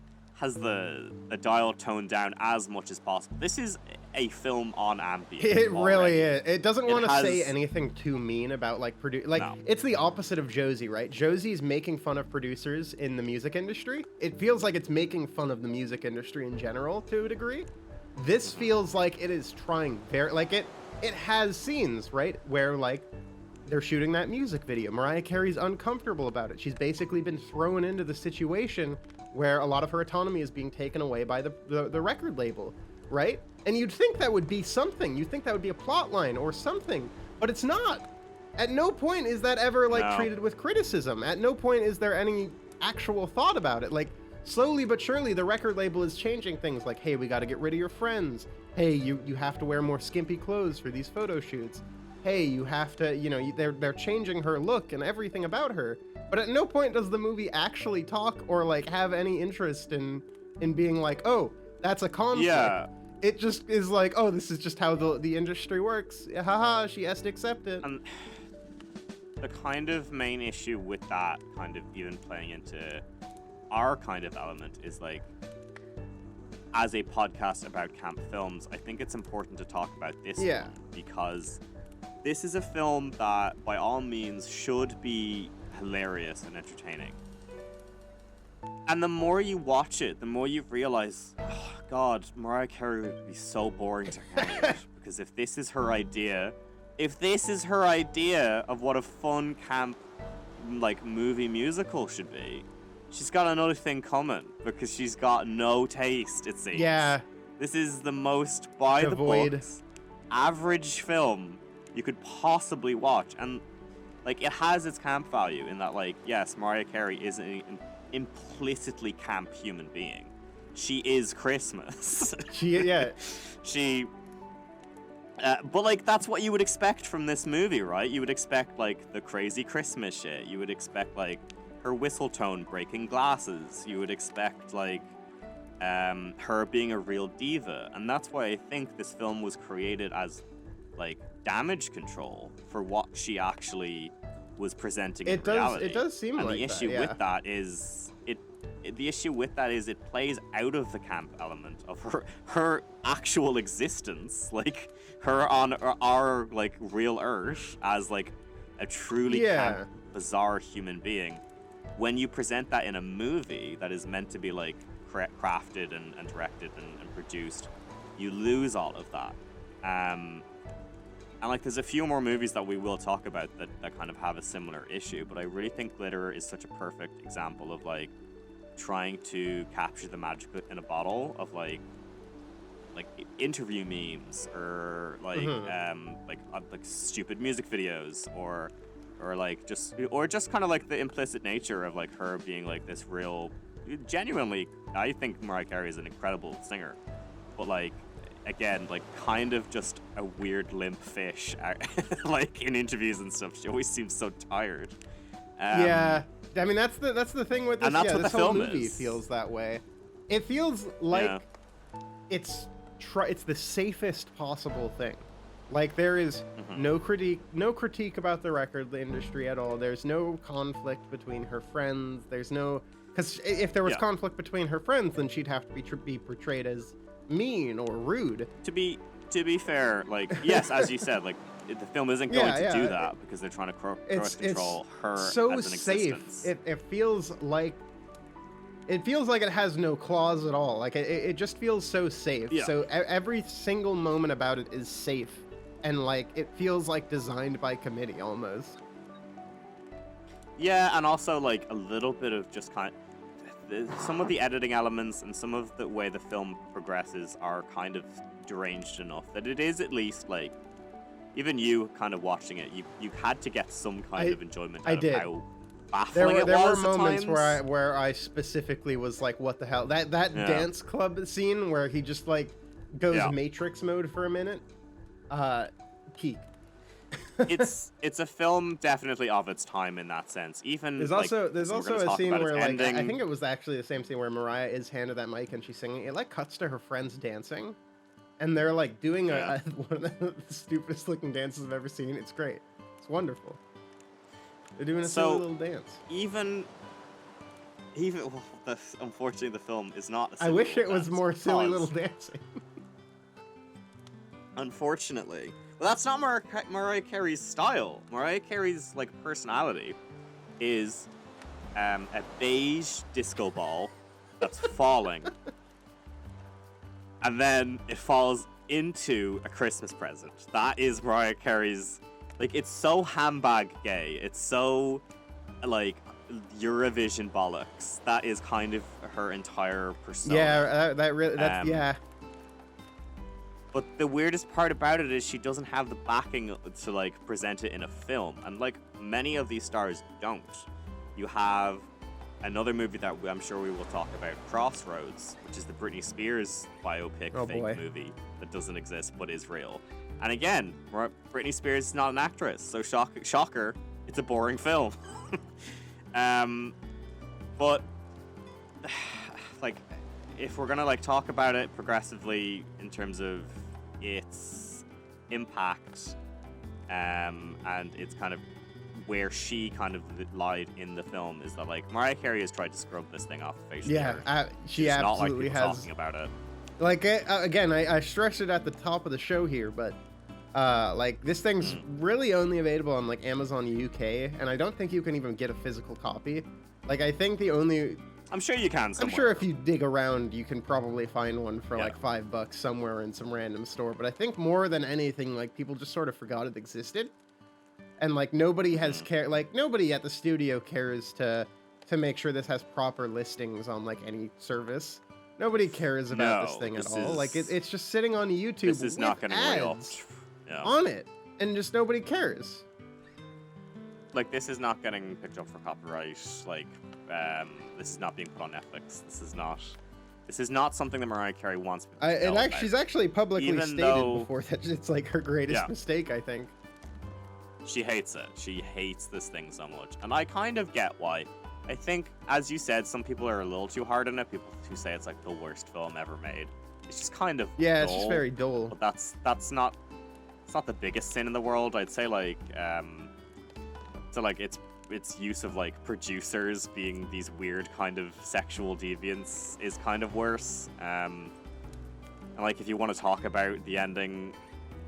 dial toned down as much as possible. This is a film on ambience. It really is. It doesn't want to say anything too mean about like It's the opposite of Josie, right? Josie's making fun of producers in the music industry. It feels like it's making fun of the music industry in general to a degree. This feels like it is trying it has scenes, right, where like they're shooting that music video. Mariah Carey's uncomfortable about it. She's basically been thrown into the situation where a lot of her autonomy is being taken away by the record label, right? And you'd think that would be something. You'd think that would be a plot line or something, but it's not. At no point is that ever treated with criticism. At no point is there any actual thought about it. Like, slowly but surely, the record label is changing things like, hey, we got to get rid of your friends. Hey, you have to wear more skimpy clothes for these photo shoots. Hey, you have to, they're changing her look and everything about her. But at no point does the movie actually talk or like have any interest in being like, oh, that's a conflict. Yeah. It just is like, oh, this is just how the industry works. Haha, she has to accept it. The kind of main issue with that kind of even playing into our kind of element is like, as a podcast about camp films, I think it's important to talk about this one because this is a film that, by all means, should be hilarious and entertaining. And the more you watch it, the more you realize, oh God, Mariah Carey would be so boring to hang with. Because if this is her idea of what a fun camp like movie musical should be, she's got another thing coming because she's got no taste, it seems. Yeah. This is the most by the books, average film you could possibly watch. And like, it has its camp value in that, like, yes, Mariah Carey is an implicitly camp human being. She is Christmas. But like, that's what you would expect from this movie, right? You would expect like the crazy Christmas shit. You would expect like her whistle tone breaking glasses. You would expect like her being a real diva. And that's why I think this film was created as like damage control for what she actually was presenting in reality. It does seem and like the issue with that is it plays out of the camp element of her actual existence, like her on our like real Earth as like a truly camp, bizarre human being. When you present that in a movie that is meant to be like crafted and directed and produced, you lose all of that. And like, there's a few more movies that we will talk about that kind of have a similar issue, but I really think Glitter is such a perfect example of like trying to capture the magic in a bottle of like interview memes or like like stupid music videos or just kind of like the implicit nature of like her being like this real, genuinely, I think Mariah Carey is an incredible singer, but like, again, like kind of just a weird limp fish like in interviews and stuff. She always seems so tired. I mean, that's the thing with this. And that's what this the whole film movie is. feels that way. It feels like it's the safest possible thing. Like, there is no critique about the record industry at all. There's no conflict between her friends. There's no, because if there was conflict between her friends, then she'd have to be portrayed as mean or rude. To be fair, like, yes, as you said, like, the film isn't going to do that because they're trying to cross control her so as an safe. existence. It feels like it has no claws at all. Like, it just feels so safe. Yeah. So every single moment about it is safe, and like, it feels like designed by committee almost. Yeah, and also like a little bit of just some of the editing elements and some of the way the film progresses are kind of deranged enough that it is at least like, even you kind of watching it, you had to get some kind of enjoyment out of how baffling it was. There were moments at times. where I specifically was like, what the hell? That dance club scene where he just like goes Matrix mode for a minute. Peak. It's a film definitely of its time in that sense. Even there's also a scene where like ending. I think it was actually the same scene where Mariah is handed that mic and she's singing. It like cuts to her friends dancing, and they're like doing one of the stupidest looking dances I've ever seen. It's great. It's wonderful. They're doing a silly little dance. Even well, unfortunately the film is not a silly I wish it was dance more silly little dancing. Unfortunately. Well, that's not Mariah Carey's style. Mariah Carey's like personality is a beige disco ball that's falling, and then it falls into a Christmas present. That is Mariah Carey's. Like, it's so handbag gay. It's so like Eurovision bollocks. That is kind of her entire persona. Yeah, that really. That's But the weirdest part about it is she doesn't have the backing to like present it in a film, and like many of these stars don't. You have another movie that I'm sure we will talk about, Crossroads, which is the Britney Spears biopic movie that doesn't exist but is real. And again, Britney Spears is not an actress, so shocker, it's a boring film. But like, if we're gonna like talk about it progressively in terms of its impact and its kind of where she kind of lied in the film is that like Mariah Carey has tried to scrub this thing off the face of the earth. She it's absolutely not like people has. talking about it. Like again, I stressed it at the top of the show here, but like this thing's really only available on like Amazon UK, and I don't think you can even get a physical copy. Like I think I'm sure you can somewhere. I'm sure if you dig around, you can probably find one for like $5 somewhere in some random store. But I think more than anything, like people just sort of forgot it existed, and like nobody has like nobody at the studio cares to make sure this has proper listings on like any service. Nobody cares about this thing at all. Like it's just sitting on YouTube. This is not getting ads on it, and just nobody cares. Like this is not getting picked up for copyright. Like this is not being put on Netflix. This is not something that Mariah Carey wants people to know about. She's actually publicly stated before that it's like her greatest mistake, I think. She hates it. She hates this thing so much, and I kind of get why. I think, as you said, some people are a little too hard on it. People who say it's like the worst film ever made. It's just kind of dull, it's just very dull. But that's not the biggest sin in the world. I'd say like so like its use of like producers being these weird kind of sexual deviants is kind of worse. And like if you want to talk about the ending,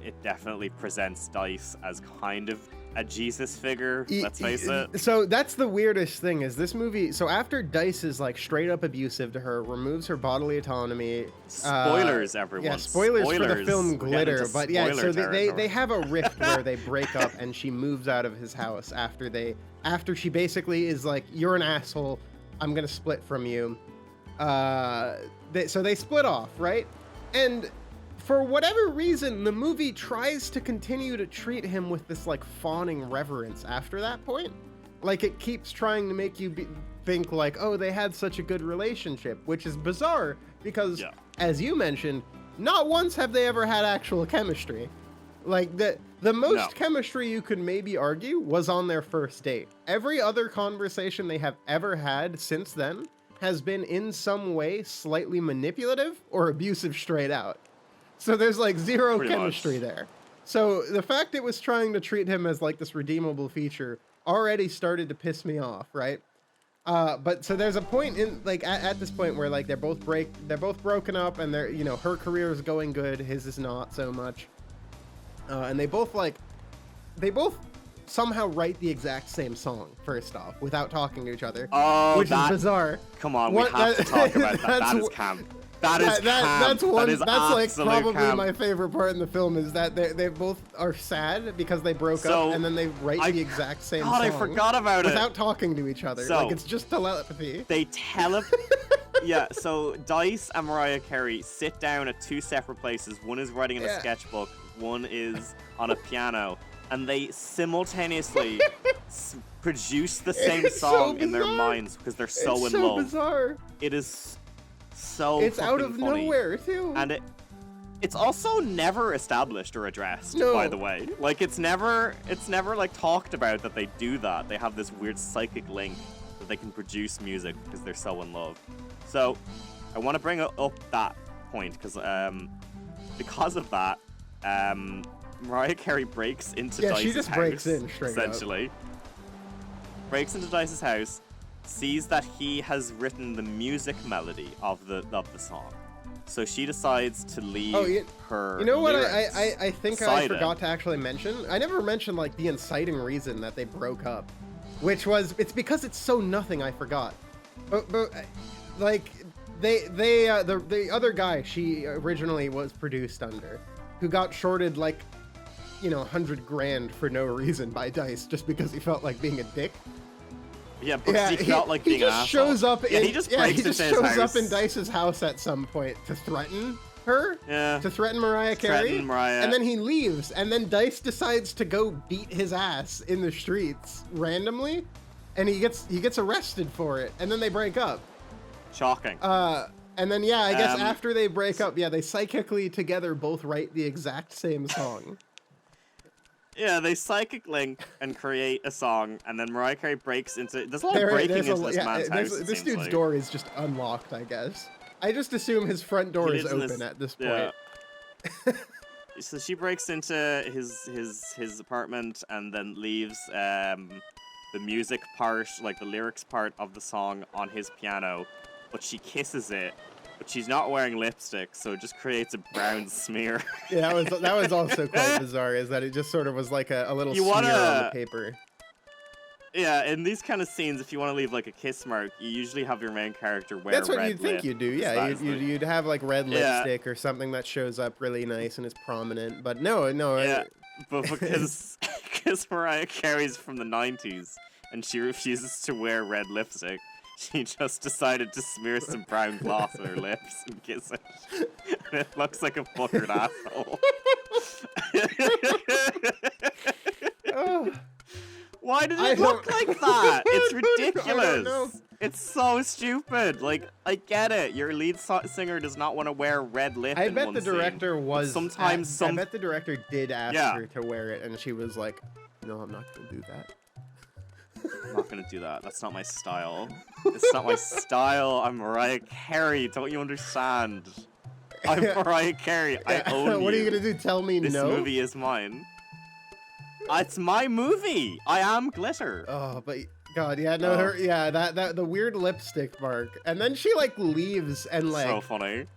it definitely presents Dice as kind of a Jesus figure, let's face it. So that's the weirdest thing is this movie. So after Dice is like straight up abusive to her, removes her bodily autonomy. Spoilers, everyone. Yeah, spoilers for the film Glitter. But yeah, so they have a rift where they break up and she moves out of his house after she basically is like, you're an asshole, I'm gonna split from you. So they split off, right? And for whatever reason, the movie tries to continue to treat him with this like fawning reverence after that point. Like it keeps trying to make you think like, oh, they had such a good relationship, which is bizarre because, as you mentioned, not once have they ever had actual chemistry. Like the most chemistry you could maybe argue was on their first date. Every other conversation they have ever had since then has been in some way slightly manipulative or abusive straight out. So there's like zero chemistry there. So the fact it was trying to treat him as like this redeemable feature already started to piss me off, right? But so there's a point in like at this point where like they're both broken up and they're, you know, her career is going good, his is not so much. And they both somehow write the exact same song first off without talking to each other, which is bizarre. Come on, we have to talk about that. That is camp. That's like probably camp. My favorite part in the film is that they both are sad because they broke up and then they write the exact same song. I forgot about it. Without talking to each other. Like it's just telepathy. So Dice and Mariah Carey sit down at two separate places. One is writing in a sketchbook, one is on a piano, and they simultaneously produce the same song in their minds because they're so in love. It's so bizarre. It is so it's out of funny. Nowhere too, and it's also never established or addressed. By the way, like it's never like talked about that they do that. They have this weird psychic link that they can produce music because they're so in love. So I want to bring up that point because of that, Mariah Carey breaks into Dice's house. She just breaks in straight essentially up. Breaks into Dice's house, sees that he has written the music melody of the song. So she decides to leave her. You know what? I think I forgot to actually mention. I never mentioned like the inciting reason that they broke up, which was it's because it's so nothing. I forgot, but like the other guy she originally was produced under, who got shorted like, you know, $100,000 for no reason by Dice just because he felt like being a dick. Yeah, but he felt like being an asshole. Shows up he just shows up in Dice's house at some point to threaten her, to threaten Mariah Carey, and then he leaves, and then Dice decides to go beat his ass in the streets randomly, and he gets arrested for it, and then they break up. Shocking. And then I guess after they break up, they psychically together both write the exact same song. Yeah, they psychic link and create a song, and then Mariah Carey breaks into. There's a lot of breaking into this man's house. This dude's door is just unlocked, I guess. I just assume his front door is open at this point. so she breaks into his apartment and then leaves the music part, like the lyrics part of the song on his piano, but she kisses it. But she's not wearing lipstick, so it just creates a brown smear. Yeah, that was also quite bizarre, is that it just sort of was like a little smear on the paper. Yeah, in these kind of scenes, if you want to leave like a kiss mark, you usually have your main character wear That's what red you'd think lip. you'd do, yeah. You'd have like red Yeah. lipstick or something that shows up really nice and is prominent. But no. Yeah, but because Mariah Carey's from the 90s and she refuses to wear red lipstick, she just decided to smear some brown gloss on her lips and kiss it. And it looks like a fuckered asshole. Oh. Why did it look like that? It's ridiculous. I don't know. It's so stupid. Like, I get it. Your lead singer does not want to wear red lip. I in bet one the scene, director but was. sometimes I bet the director did ask Yeah. her to wear it, and she was like, "No, I'm not gonna do that." I'm not gonna do that. That's not my style. It's not my style. I'm Mariah Carey. Don't you understand? I'm Mariah Carey. I own What are you you. gonna do? Tell me This no? movie is mine. It's my movie. I am glitter. Oh, but God, yeah, no, that the weird lipstick mark, and then she like leaves and like So funny.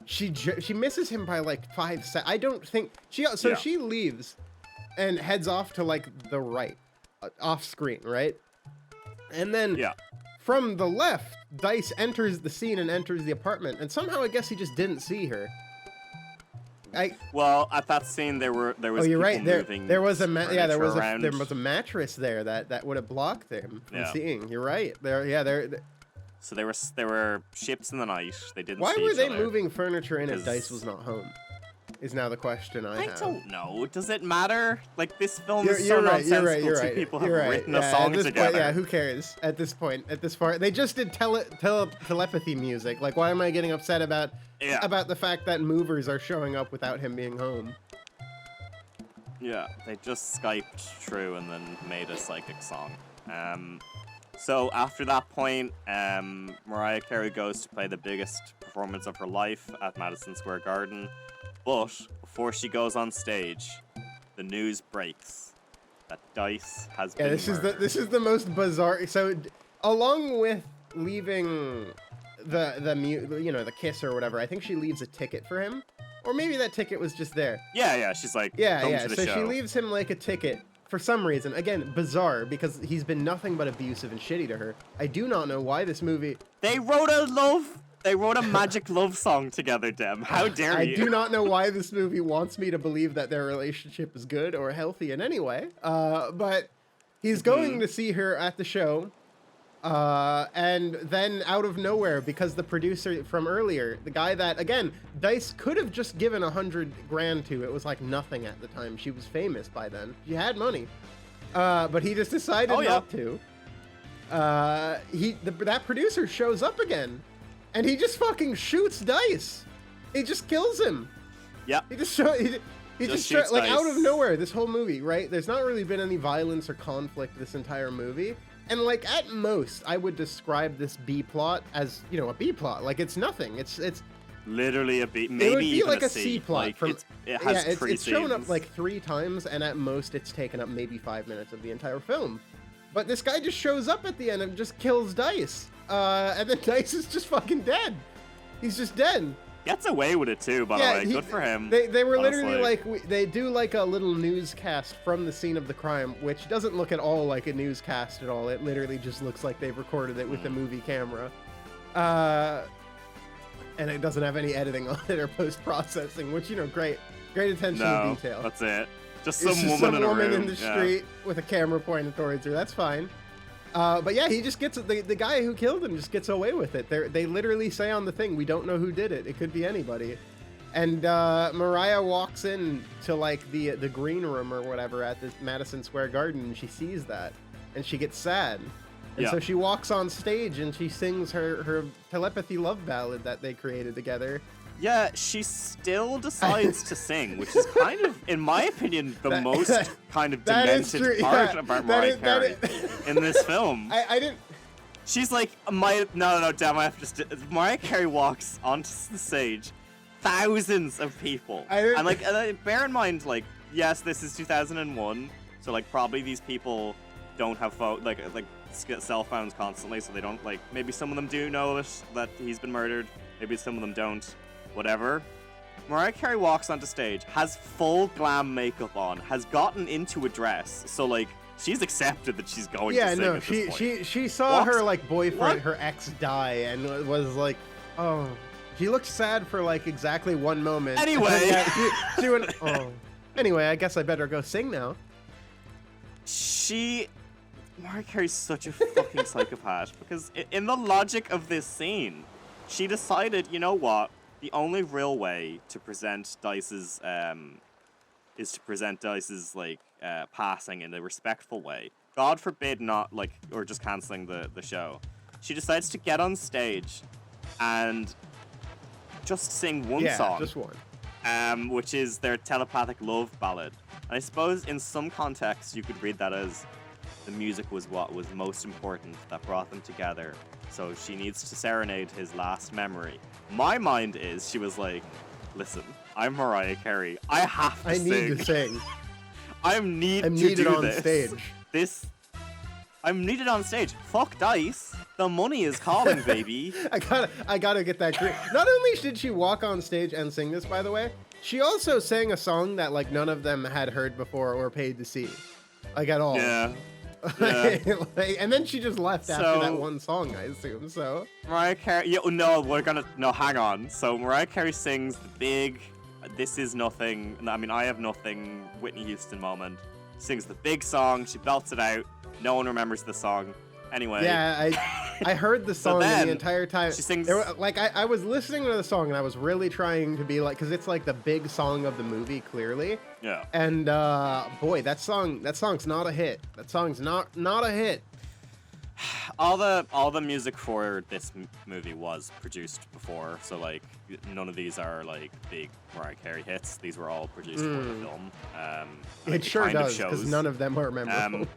she misses him by like 5 seconds. I don't think she leaves and heads off to like the right, off screen, right? And then from the left, Dice enters the scene and enters the apartment, and somehow I guess he just didn't see her. Well, at that scene there was. Oh, you're right. There was a around. there was a mattress there that would have blocked him from seeing. You're right. So there were ships in the night. They didn't. Why see were each they other. moving furniture in if Dice was not home? Is now the question I have. I don't know. Does it matter? Like, this film You're is so right. You're nonsensical. right. Two people have You're right. written a song at this together. Point, who cares? At this point, at this part, they just did telepathy music. Like, why am I getting upset about the fact that movers are showing up without him being home? Yeah, they just Skyped through and then made a psychic song. So after that point, Mariah Carey goes to play the biggest performance of her life at Madison Square Garden. But before she goes on stage, the news breaks that Dice has been murdered. This is the most bizarre. So, along with leaving the kiss or whatever, I think she leaves a ticket for him, or maybe that ticket was just there. Yeah. She's like, come to the So show. she leaves him like a ticket for some reason. Again, bizarre, because he's been nothing but abusive and shitty to her. I do not know why this movie. They wrote a magic love song together, Dem. How dare you? I do not know why this movie wants me to believe that their relationship is good or healthy in any way. But he's going to see her at the show. And then out of nowhere, because the producer from earlier, the guy that, again, Dice could have just given $100,000 to, it was like nothing at the time. She was famous by then. She had money. But he just decided not to. That producer shows up again, and he just fucking shoots Dice. He just kills him. Yeah. He just shoots like Dice. out of nowhere. This whole movie, right? There's not really been any violence or conflict this entire movie. And like at most, I would describe this B plot as, a B plot. Like it's nothing. It's literally a B. Maybe it would be even like a a C plot. Like, from it has three it's shown up scenes. like 3 times, and at most, it's taken up maybe 5 minutes of the entire film. But this guy just shows up at the end and just kills Dice. And then Dice is just fucking dead. He's just dead. Gets away with it too, by the way. Good for him. They were literally honestly. they do like a little newscast from the scene of the crime, which doesn't look at all like a newscast at all. It literally just looks like they've recorded it with a movie camera. And it doesn't have any editing on it or post-processing, which, great attention to detail. That's it. Just It's some just woman in a woman room. in the street with a camera pointed towards her. That's fine. But yeah, he just gets the guy who killed him just gets away with it. They literally say on the thing, we don't know who did it. It could be anybody. And Mariah walks in to like the green room or whatever at the Madison Square Garden, and she sees that, and she gets sad. And so she walks on stage and she sings her telepathy love ballad that they created together. Yeah, she still decides to sing, which is kind of, in my opinion, the most kind of demented part about Mariah Carey in this film. I didn't. She's like, no, damn, I have to Mariah Carey walks onto the stage, thousands of people. And like, bear in mind, like, yes, this is 2001, so like probably these people don't have cell phones constantly, so they don't like. Maybe some of them do know that he's been murdered. Maybe some of them don't. Whatever. Mariah Carey walks onto stage, has full glam makeup on, has gotten into a dress, so like she's accepted that she's going to sing at this point. She saw her like boyfriend, her ex, die, and was like, oh. She looked sad for like exactly one moment. Anyway, she went, oh. Anyway, I guess I better go sing now. Mariah Carey's such a fucking psychopath, because in the logic of this scene, she decided, you know what? The only real way to present Dice's passing in a respectful way. God forbid not like, or just canceling the show. She decides to get on stage and just sing one song. Just one. Which is their telepathic love ballad. And I suppose in some context you could read that as the music was what was most important that brought them together. So she needs to serenade his last memory. My mind is, she was like, listen, I'm Mariah Carey. I have to sing. I need to sing. I'm needed on stage. I'm needed on stage. Fuck Dice. The money is calling, baby. I gotta get that clear. Not only did she walk on stage and sing this, by the way, she also sang a song that like none of them had heard before or paid to see, like at all. Yeah. And then she just left after that one song, I assume. So Mariah Carey. Hang on. So Mariah Carey sings the big "This Is Nothing." I mean, I Have Nothing. Whitney Houston moment. Sings the big song. She belts it out. No one remembers the song. Anyway. Yeah, I heard the song the entire time. She sings. I was listening to the song and I was really trying to be like, because it's like the big song of the movie, clearly. Yeah. And boy, that song's not a hit. That song's not a hit. All the music for this movie was produced before, so like none of these are like big Mariah Carey hits. These were all produced for the film. It sure does, because none of them are memorable.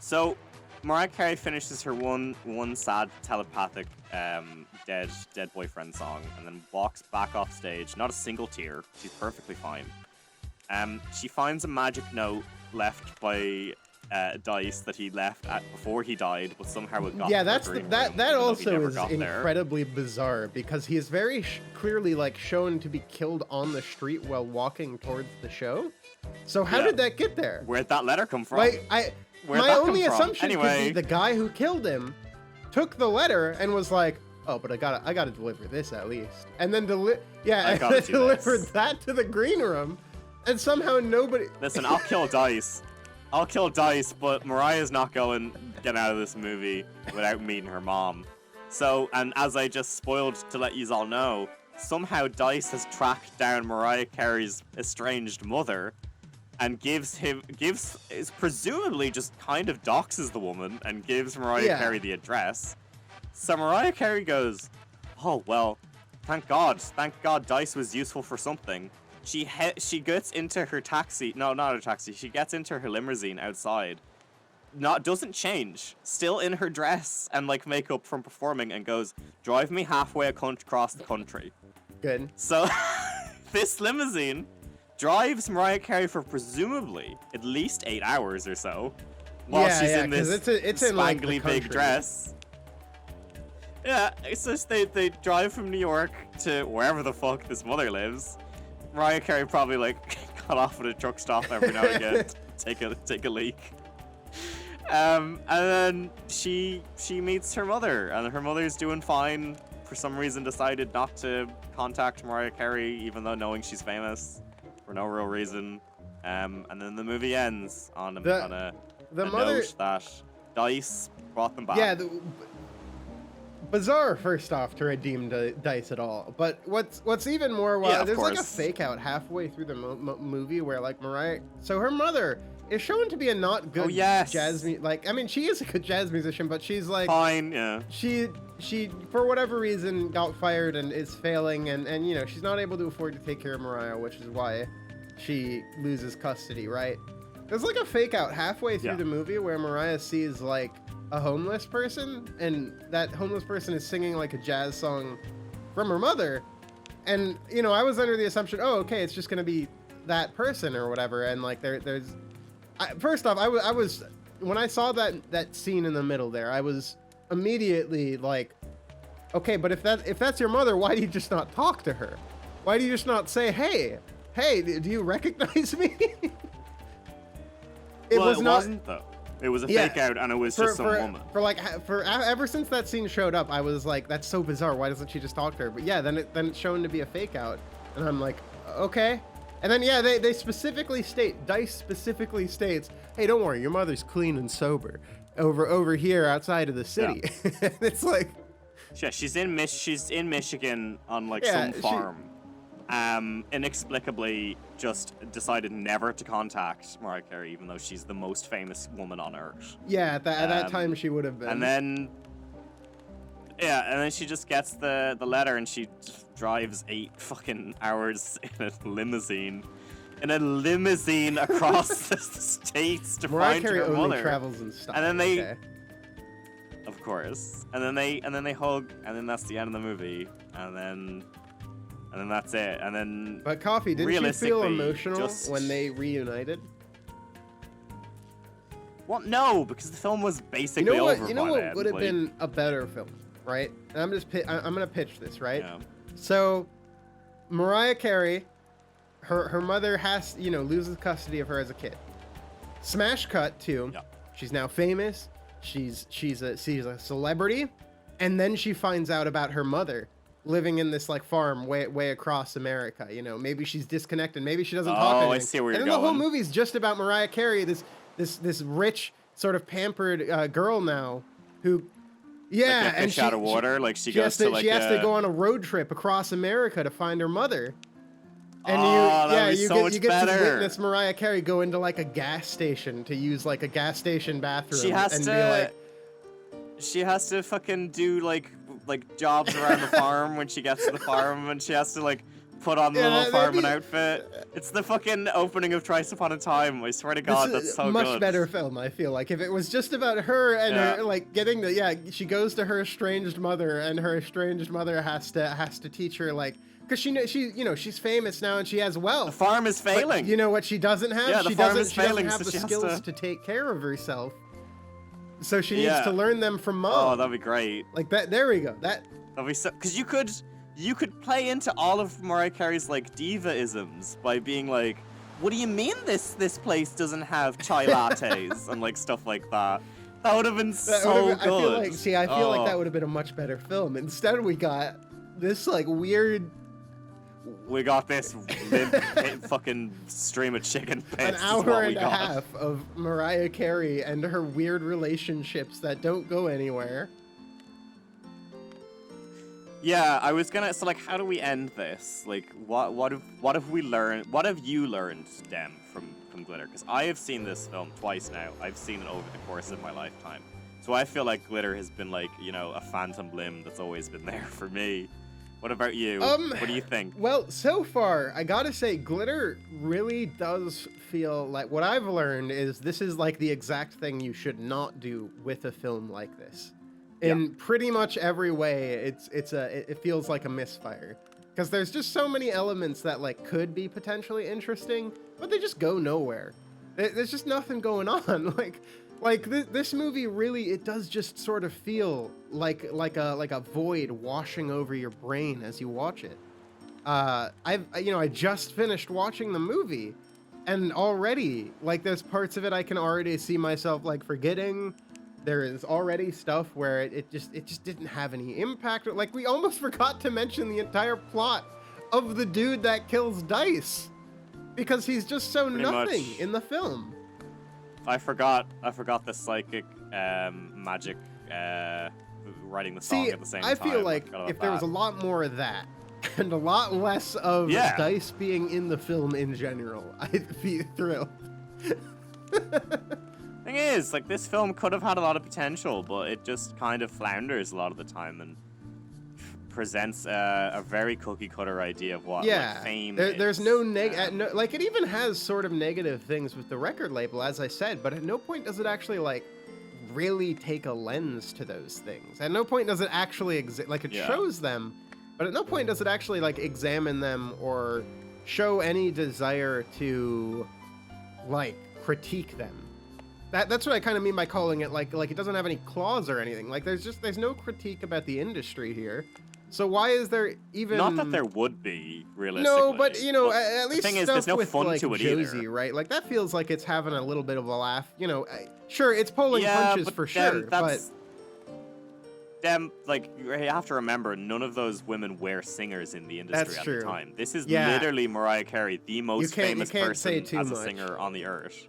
So, Mariah Carey finishes her one sad telepathic dead boyfriend song, and then walks back off stage. Not a single tear. She's perfectly fine. She finds a magic note left by Dice that he left before he died, but somehow it got. Yeah, that also is incredibly bizarre, because he is very clearly like shown to be killed on the street while walking towards the show. So how did that get there? Where'd that letter come from? My only assumption could be the guy who killed him took the letter and was like, "Oh, but I gotta deliver this at least," and then delivered that to the green room, and somehow nobody. Listen, I'll kill Dice, but Mariah's not going to get out of this movie without meeting her mom. So, and as I just spoiled to let you all know, somehow Dice has tracked down Mariah Carey's estranged mother. And presumably just kind of doxes the woman and gives Mariah Carey the address. So Mariah Carey goes, oh, well, thank God Dice was useful for something. She gets into her taxi, no, not her taxi, she gets into her limousine outside. Doesn't change, still in her dress and like makeup from performing, and goes, drive me halfway across the country. Good. So this limousine drives Mariah Carey for presumably at least 8 hours or so, while she's in this spangly big dress. Yeah, it's just they drive from New York to wherever the fuck this mother lives. Mariah Carey probably like got off at a truck stop every now and again to take a leak. And then she meets her mother, and her mother's doing fine. For some reason, decided not to contact Mariah Carey, even though knowing she's famous. For no real reason, and then the movie ends on a note that Dice brought them back. Yeah, bizarre first off to redeem Dice at all, but what's even more wild, there's like a fake out halfway through the movie where like Mariah, so her mother is shown to be a not good jazz like, I mean, she is a good jazz musician, but she's like fine, yeah. She for whatever reason got fired and is failing, and you know, she's not able to afford to take care of Mariah, which is why she loses custody, right? There's like a fake out halfway through the movie where Mariah sees like a homeless person, and that homeless person is singing like a jazz song from her mother. And, you know, I was under the assumption, oh, okay, it's just going to be that person or whatever. And like, first off, I was, when I saw that scene in the middle there, I was immediately like, okay, but if that's your mother, why do you just not talk to her? Why do you just not say, hey, do you recognize me? It wasn't though. It was a fake out, and it was just some woman. Ever since that scene showed up, I was like, that's so bizarre. Why doesn't she just talk to her? But yeah, then it's shown to be a fake out, and I'm like, okay. And then yeah, they specifically state, Dice specifically states, hey, don't worry, your mother's clean and sober over here outside of the city. Yeah. It's like, yeah, she's in Michigan on like some farm. Inexplicably just decided never to contact Mariah Carey, even though she's the most famous woman on earth. Yeah, at that time she would have been. And then she just gets the letter, and she drives 8 fucking hours in a limousine across the states to Mariah find Carey her mother. only travels in style. And then they, of course, and then they hug, and then that's the end of the movie, and then that's it. And then, but Coffee, didn't you feel emotional when they reunited? Well, no, because the film was basically over. You know what would have been a better film, right? And I'm gonna pitch this, right? Yeah. So, Mariah Carey, her mother loses custody of her as a kid. Smash cut to, she's now famous. She's a celebrity, and then she finds out about her mother living in this like farm way across America. You know, maybe she's disconnected, maybe she doesn't talk to anything. I see where you're going. going. And then the whole movie's just about Mariah Carey, this rich sort of pampered girl now who, yeah, like and fish out of water. Like she has to go on a road trip across America to find her mother. And you get to witness Mariah Carey go into like a gas station to use like a gas station bathroom. She has to fucking do like jobs around the farm when she gets to the farm, and she has to like put on the little farming outfit. It's the fucking opening of Thrice Upon a Time. I swear to God, that's so good. Much better film, I feel like. If it was just about her and her like getting she goes to her estranged mother, and her estranged mother has to teach her like, because she's famous now and she has wealth. The farm is failing. But you know what she doesn't have? Yeah, she doesn't have the skills to take care of herself. So she needs to learn them from mom. Oh, that'd be great. Like that. There we go. That'd be so. Because you could play into all of Mariah Carey's like diva-isms by being like, "What do you mean this place doesn't have chai lattes?" and like stuff like that. That would have been so good. I feel like that would have been a much better film. Instead, we got this like weird. We got this fucking stream of chicken bits. An hour and a half of Mariah Carey and her weird relationships that don't go anywhere. Yeah, I was gonna. So, like, how do we end this? Like, what have we learned? What have you learned, Dem, from Glitter? Because I have seen this film twice now. I've seen it over the course of my lifetime. So I feel like Glitter has been like, a phantom limb that's always been there for me. What about you? What do you think? Well, so far, I gotta say, Glitter really does feel like, what I've learned is this is like the exact thing you should not do with a film like this. In pretty much every way, it feels like a misfire. Because there's just so many elements that like could be potentially interesting, but they just go nowhere. There's just nothing going on. This movie really, it does just sort of feel like a void washing over your brain as you watch it. I just finished watching the movie, and already like there's parts of it I can already see myself like forgetting. There is already stuff where it just didn't have any impact. Like we almost forgot to mention the entire plot of the dude that kills Dice, because he's just so pretty nothing much in the film. I forgot the psychic magic writing the song at the same time. I feel like if there was a lot more of that and a lot less of Dice being in the film in general, I'd be thrilled. Thing is, like, this film could have had a lot of potential, but it just kind of flounders a lot of the time and presents a very cookie-cutter idea of what fame is. There's no like, it even has sort of negative things with the record label, as I said, but at no point does it actually, like, really take a lens to those things. At no point does it actually exist. Like, it shows them, but at no point does it actually like examine them or show any desire to like critique them. That's what I kind of mean by calling it like it doesn't have any claws or anything. Like there's no critique about the industry here. So why is there even? Not that there would be, realistically. No, but you know, at least the thing is, stuff there's no with fun like to it Josie, either. right? Like that feels like it's having a little bit of a laugh. You know, sure, it's pulling punches but for then sure, that's, them, like, you have to remember, none of those women were singers in the industry That's at true. the time. This is Yeah. literally Mariah Carey, the most famous say person too as a much. singer on the earth.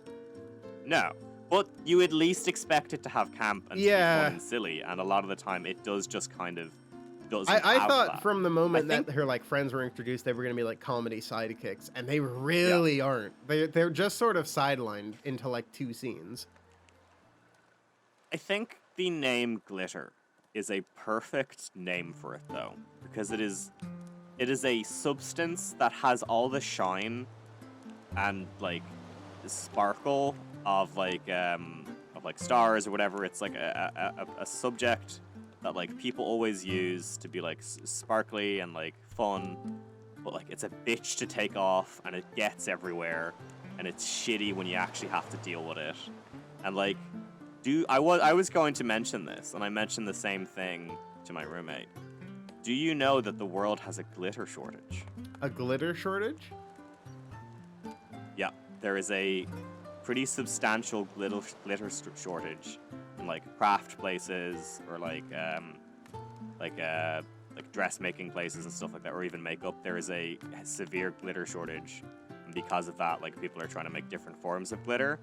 No. But you at least expect it to have camp and to be Yeah. fun and silly, and a lot of the time it does just kind of doesn't I have thought that. from the moment I think- that her like friends were introduced, they were gonna be like comedy sidekicks, and they really aren't. They're just sort of sidelined into like 2 scenes. I think the name Glitter is a perfect name for it, though, because it is a substance that has all the shine and like the sparkle of like stars or whatever. It's like a subject that like people always use to be like sparkly and like fun, but like it's a bitch to take off, and it gets everywhere, and it's shitty when you actually have to deal with it, and like. I was going to mention this, and I mentioned the same thing to my roommate. Do you know that the world has a glitter shortage? A glitter shortage? Yeah, there is a pretty substantial glitter shortage in like craft places or like dressmaking places and stuff like that, or even makeup. There is a severe glitter shortage, and because of that, like people are trying to make different forms of glitter.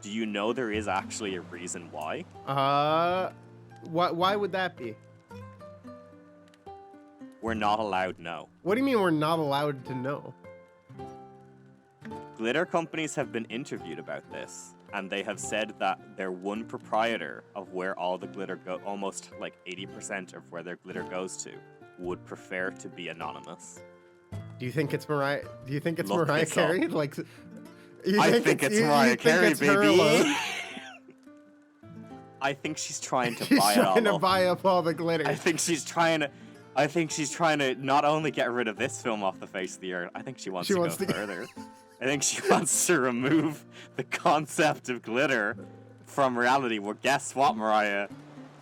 Do you know there is actually a reason why? Why would that be? We're not allowed to know. What do you mean we're not allowed to know? Glitter companies have been interviewed about this, and they have said that their one proprietor of where all the glitter almost like 80% of where their glitter goes to, would prefer to be anonymous. Do you think it's Mariah? Do you think it's Look Mariah this Carey? up. Like, I think it's Mariah Carey, it's her baby. alone? I think she's trying to She's buy it all trying to up. buy up all the glitter. I think she's trying to not only get rid of this film off the face of the earth, I think she wants to go further. I think she wants to remove the concept of glitter from reality. Well, guess what, Mariah?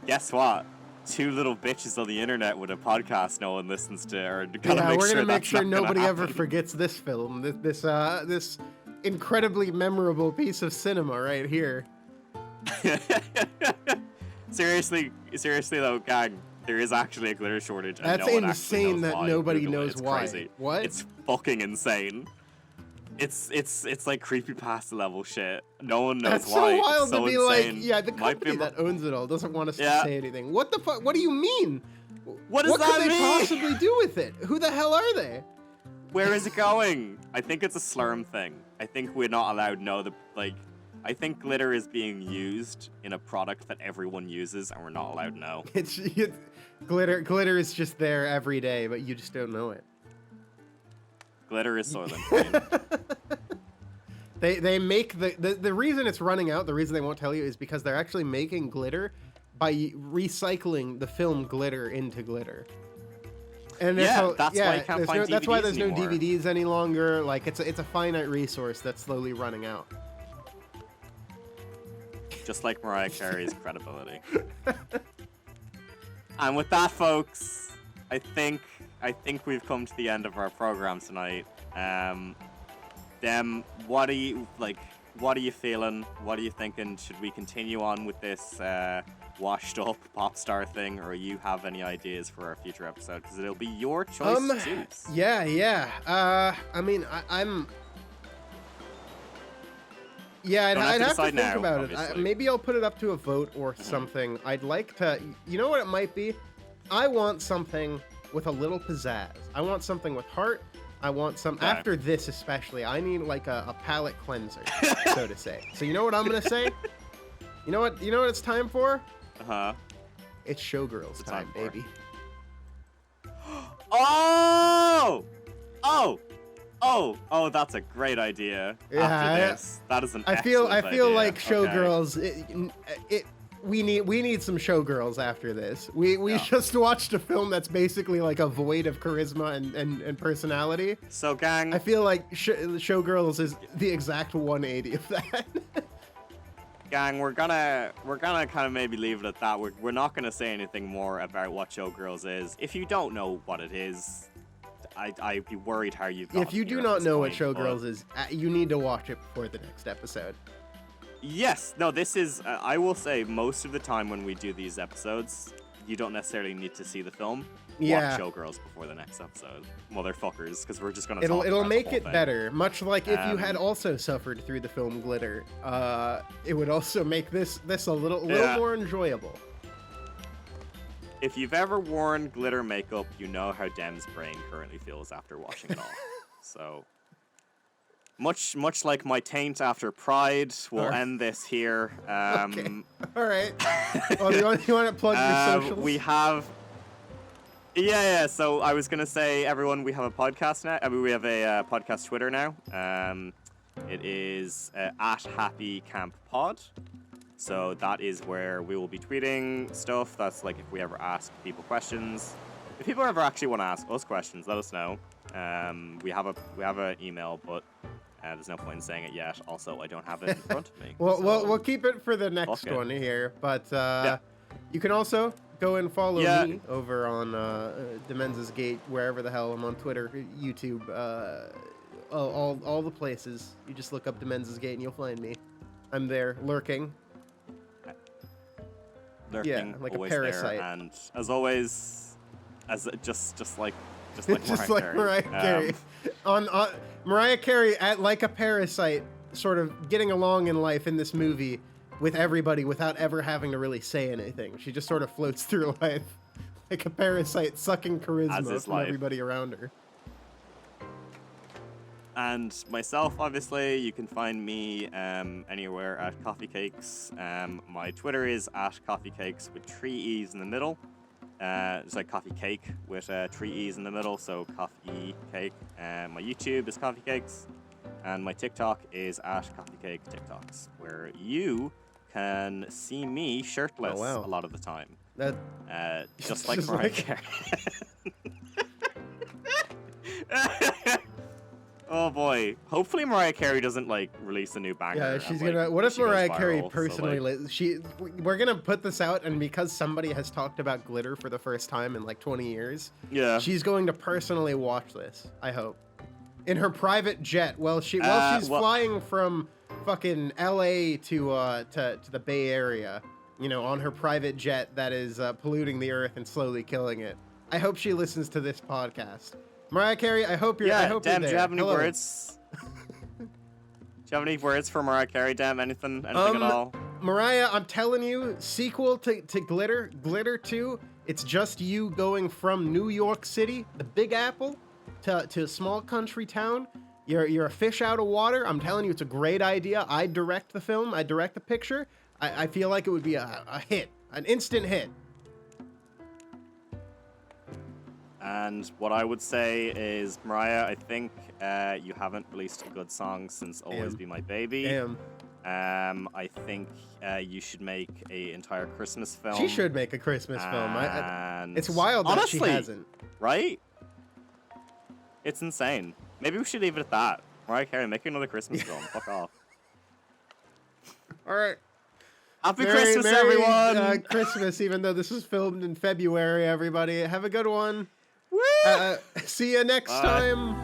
Guess what? 2 little bitches on the internet with a podcast no one listens to are gonna Yeah, we're gonna make that's sure not gonna nobody ever happen. forgets this film. This incredibly memorable piece of cinema right here. Seriously though, gang, there is actually a glitter shortage. And That's no one actually insane knows that why. nobody Google it. knows It's why. Crazy. What? It's fucking insane. It's like creepypasta level shit. No one knows That's why. so wild It's so to be insane. like, yeah, the Might be company that owns it all doesn't want us Yeah. to say anything. What the fuck? What do you mean? What does what that could they mean? possibly do with it? Who the hell are they? Where is it going? I think it's a slurm thing. I think we're not allowed to know I think glitter is being used in a product that everyone uses, and we're not allowed to know. It's glitter is just there every day, but you just don't know it. Glitter is Soylent Green. They make the reason it's running out, the reason they won't tell you is because they're actually making glitter by recycling the film glitter into glitter. And Yeah, that's why you can't find that's why there's DVDs no anymore. DVDs any longer. Like it's a finite resource that's slowly running out. Just like Mariah Carey's credibility. And with that, folks, I think we've come to the end of our program tonight. Dem, what are you feeling? What are you thinking? Should we continue on with this washed up pop star thing, or you have any ideas for our future episode? Because it'll be your choice to choose. Yeah. I mean, I'm. Yeah, I'd Don't have have to to decide think now, about obviously. it. Maybe I'll put it up to a vote or something. I'd like to. You know what it might be? I want something with a little pizzazz. I want something with heart. I want some. Okay. After this, especially, I need like a palate cleanser, so to say. So you know what I'm gonna say? You know what it's time for? It's Showgirls it time, time for? baby. Oh, that's a great idea. Yeah, After this, that is an I feel excellent like idea. Okay. Showgirls. we need some showgirls after this. We just watched a film that's basically like a void of charisma and personality. So, gang, I feel like Showgirls is the exact 180 of that. gang, we're gonna kind of maybe leave it at that. We're not gonna say anything more about what Showgirls is. If you don't know what it is, I'd be worried how you've. If you do not know what Showgirls is, you need to watch it before the next episode. Yes, no, this is. I will say most of the time when we do these episodes, you don't necessarily need to see the film. Yeah. Watch Showgirls before the next episode, motherfuckers, because we're just gonna. It'll make it thing. better. Much like if you had also suffered through the film Glitter, it would also make this a little more enjoyable. If you've ever worn glitter makeup, you know how Dem's brain currently feels after watching it all. So, much like my taint after Pride, we'll end this here. Okay. All right. Well, you want to plug your socials? We have. Yeah. So I was gonna say, everyone, we have a podcast now. I mean, we have a podcast Twitter now. It is at Happy Camp Pod. So that is where we will be tweeting stuff. That's like if we ever ask people questions. If people ever actually want to ask us questions, let us know. We have an email, but there's no point in saying it yet. Also, I don't have it in front of me. Well, so we'll keep it for the next one here. But you can also go and follow me over on Demenza's Gate, wherever the hell I'm on Twitter, YouTube, all the places. You just look up Demenza's Gate and you'll find me. I'm there lurking. Lurking, like a always parasite. there, and as always, as just like Mariah Carey. On Mariah Carey like a parasite, sort of getting along in life in this movie with everybody without ever having to really say anything. She just sort of floats through life like a parasite, sucking charisma from everybody around her. And myself, obviously, you can find me anywhere at Coffeecakes. My Twitter is at Coffeecakes with 3 E's in the middle. It's like coffee cake with 3 E's in the middle, so coffee cake. My YouTube is Coffeecakes, and my TikTok is at Coffeecake TikToks, where you can see me shirtless a lot of the time. Just like Mariah Carey. Oh boy! Hopefully Mariah Carey doesn't like release a new banger. Yeah, she's and, gonna. What if Mariah Carey viral, personally? We're gonna put this out, and because somebody has talked about glitter for the first time in like 20 years, she's going to personally watch this. I hope, in her private jet, while she's flying from fucking LA to the Bay Area, on her private jet that is polluting the earth and slowly killing it. I hope she listens to this podcast. Mariah Carey, I hope you're there. Dem, do you have any words? Do you have any words for Mariah Carey, Dem? Anything at all? Mariah, I'm telling you, sequel to Glitter, Glitter 2, it's just you going from New York City, the Big Apple, to a small country town. You're a fish out of water. I'm telling you, it's a great idea. I direct the film. I direct the picture. I feel like it would be a hit, an instant hit. And what I would say is, Mariah, I think you haven't released a good song since Always Be My Baby. Damn. I think you should make an entire Christmas film. She should make a Christmas film. It's wild that she hasn't. Right? It's insane. Maybe we should leave it at that. Mariah Carey, make another Christmas film. Fuck off. All right. Happy Christmas, everyone! Christmas, even though this was filmed in February, everybody. Have a good one. See you next time.